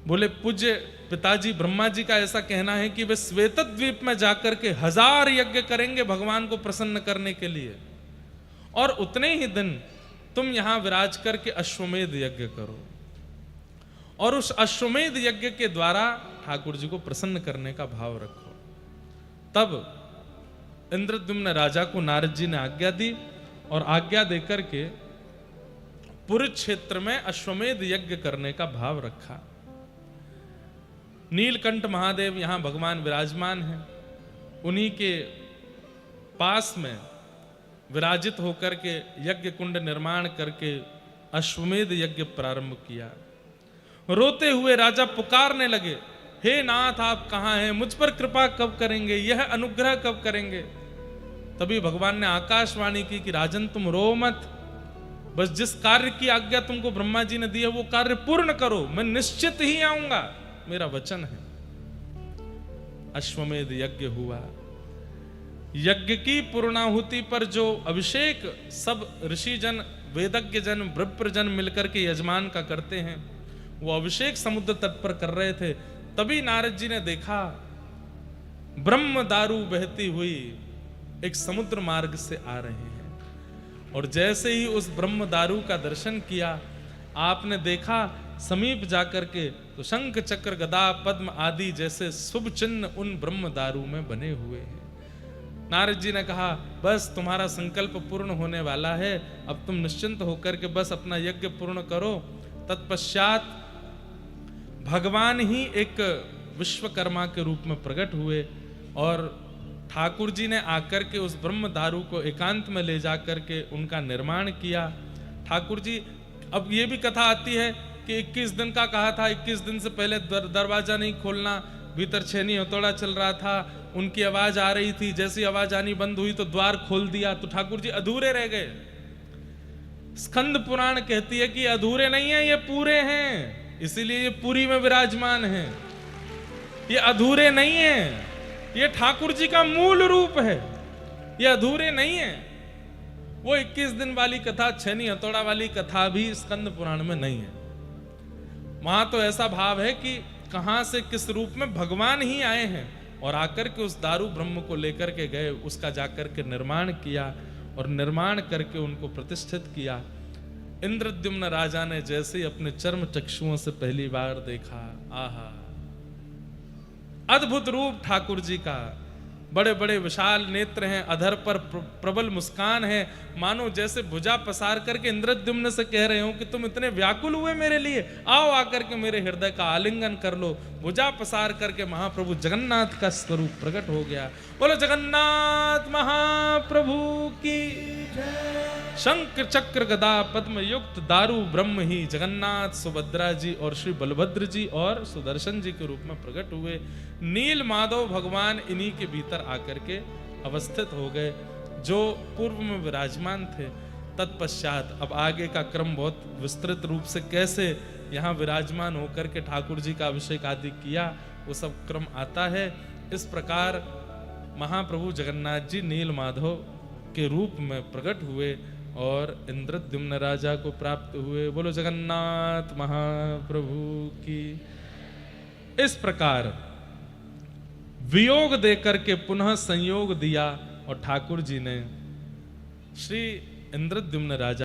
बोले पूज्य पिताजी ब्रह्मा जी का ऐसा कहना है कि वे श्वेत द्वीप में जाकर के 1000 यज्ञ करेंगे भगवान को प्रसन्न करने के लिए, और उतने ही दिन तुम यहां विराज करके अश्वमेध यज्ञ करो और उस अश्वमेध यज्ञ के द्वारा ठाकुर जी को प्रसन्न करने का भाव रखो। तब इंद्रद्युम्न राजा को नारद जी ने आज्ञा दी और आज्ञा देकर के पुरी क्षेत्र में अश्वमेध यज्ञ करने का भाव रखा। नीलकंठ महादेव यहां भगवान विराजमान हैं, उन्हीं के पास में विराजित होकर के यज्ञ कुंड निर्माण करके अश्वमेध यज्ञ प्रारंभ किया। रोते हुए राजा पुकारने लगे, हे नाथ आप कहां हैं, मुझ पर कृपा कब करेंगे, यह अनुग्रह कब करेंगे। तभी भगवान ने आकाशवाणी की कि राजन तुम रो मत, बस जिस कार्य की आज्ञा तुमको ब्रह्मा जी ने दी है वो कार्य पूर्ण करो, मैं निश्चित ही आऊंगा, मेरा वचन है। अश्वमेध यज्ञ हुआ। यज्ञ की पूर्णाहुति पर जो अभिषेक सब ऋषि जन, वेदज्ञ जन, विप्र जन मिलकर के यजमान का करते हैं, वो अभिषेक समुद्र तट पर कर रहे थे। तभी नारद जी ने देखा ब्रह्म दारू बहती हुई एक समुद्र मार्ग से आ रहे हैं, और जैसे ही उस ब्रह्म दारू का दर्शन किया, आपने देखा समीप जाकर के तो शंख चक्र गदा पद्म आदि जैसे शुभ चिन्ह उन ब्रह्म दारू में बने हुए हैं। नारद जी ने कहा बस तुम्हारा संकल्प पूर्ण होने वाला है, अब तुम निश्चिंत होकर के बस अपना यज्ञ पूर्ण करो। तत्पश्चात भगवान ही एक विश्वकर्मा के रूप में प्रकट हुए और ठाकुर जी ने आकर के उस ब्रह्म दारू को एकांत में ले जाकर के उनका निर्माण किया। ठाकुर जी, अब ये भी कथा आती है कि 21 दिन का कहा था, 21 दिन से पहले दरवाजा नहीं खोलना, भीतर छेनी हथौड़ा चल रहा था, उनकी आवाज आ रही थी, जैसी आवाज आनी बंद हुई तो द्वार खोल दिया, तो ठाकुर जी अधूरे रह गए। स्कंद पुराण कहती है कि अधूरे नहीं है, ये पूरे हैं, इसीलिए ये पुरी में विराजमान है। ये अधूरे नहीं है, ये ठाकुर जी का मूल रूप है, ये अधूरे नहीं है। वो 21 दिन वाली कथा, छेनी हथौड़ा वाली कथा भी स्कंद पुराण में नहीं है। वहां तो ऐसा भाव है कि कहां से किस रूप में भगवान ही आए हैं और आकर के उस दारू ब्रह्म को लेकर के गए, उसका जाकर के निर्माण किया और निर्माण करके उनको प्रतिष्ठित किया। इंद्रद्युम्न राजा ने जैसे ही अपने चर्म चक्षुओं से पहली बार देखा, आहा, अद्भुत रूप ठाकुर जी का, बड़े बड़े विशाल नेत्र हैं, अधर पर प्रबल मुस्कान है, मानो जैसे भुजा पसार करके इंद्रद्युम्न से कह रहे हो कि तुम इतने व्याकुल हुए मेरे लिए, आओ आकर के मेरे हृदय का आलिंगन कर लो। भुजा पसार करके महाप्रभु जगन्नाथ का स्वरूप प्रकट हो गया। बोलो जगन्नाथ महाप्रभु की जय। शंख चक्र गदा पद्म युक्त दारू ब्रह्म ही जगन्नाथ, सुभद्रा जी और श्री बलभद्र जी और सुदर्शन जी के रूप में प्रकट हुए। नील माधव भगवान इन्हीं के भीतर आकर के अवस्थित हो गए जो पूर्व में विराजमान थे। तत्पश्चात अब आगे का क्रम बहुत विस्तृत रूप से कैसे यहाँ विराजमान होकर के ठाकुर जी का अभिषेक आदि किया, वो सब क्रम आता है। इस प्रकार महाप्रभु जगन्नाथ जी नील माधव के रूप में प्रकट हुए और इंद्रद्युम्न राजा को प्राप्त हुए। बोलो जगन्नाथ महाप्रभु की। इस प्रकार वियोग देकर के पुनः संयोग दिया और ठाकुर जी ने श्री इंद्रद्युम्न राजा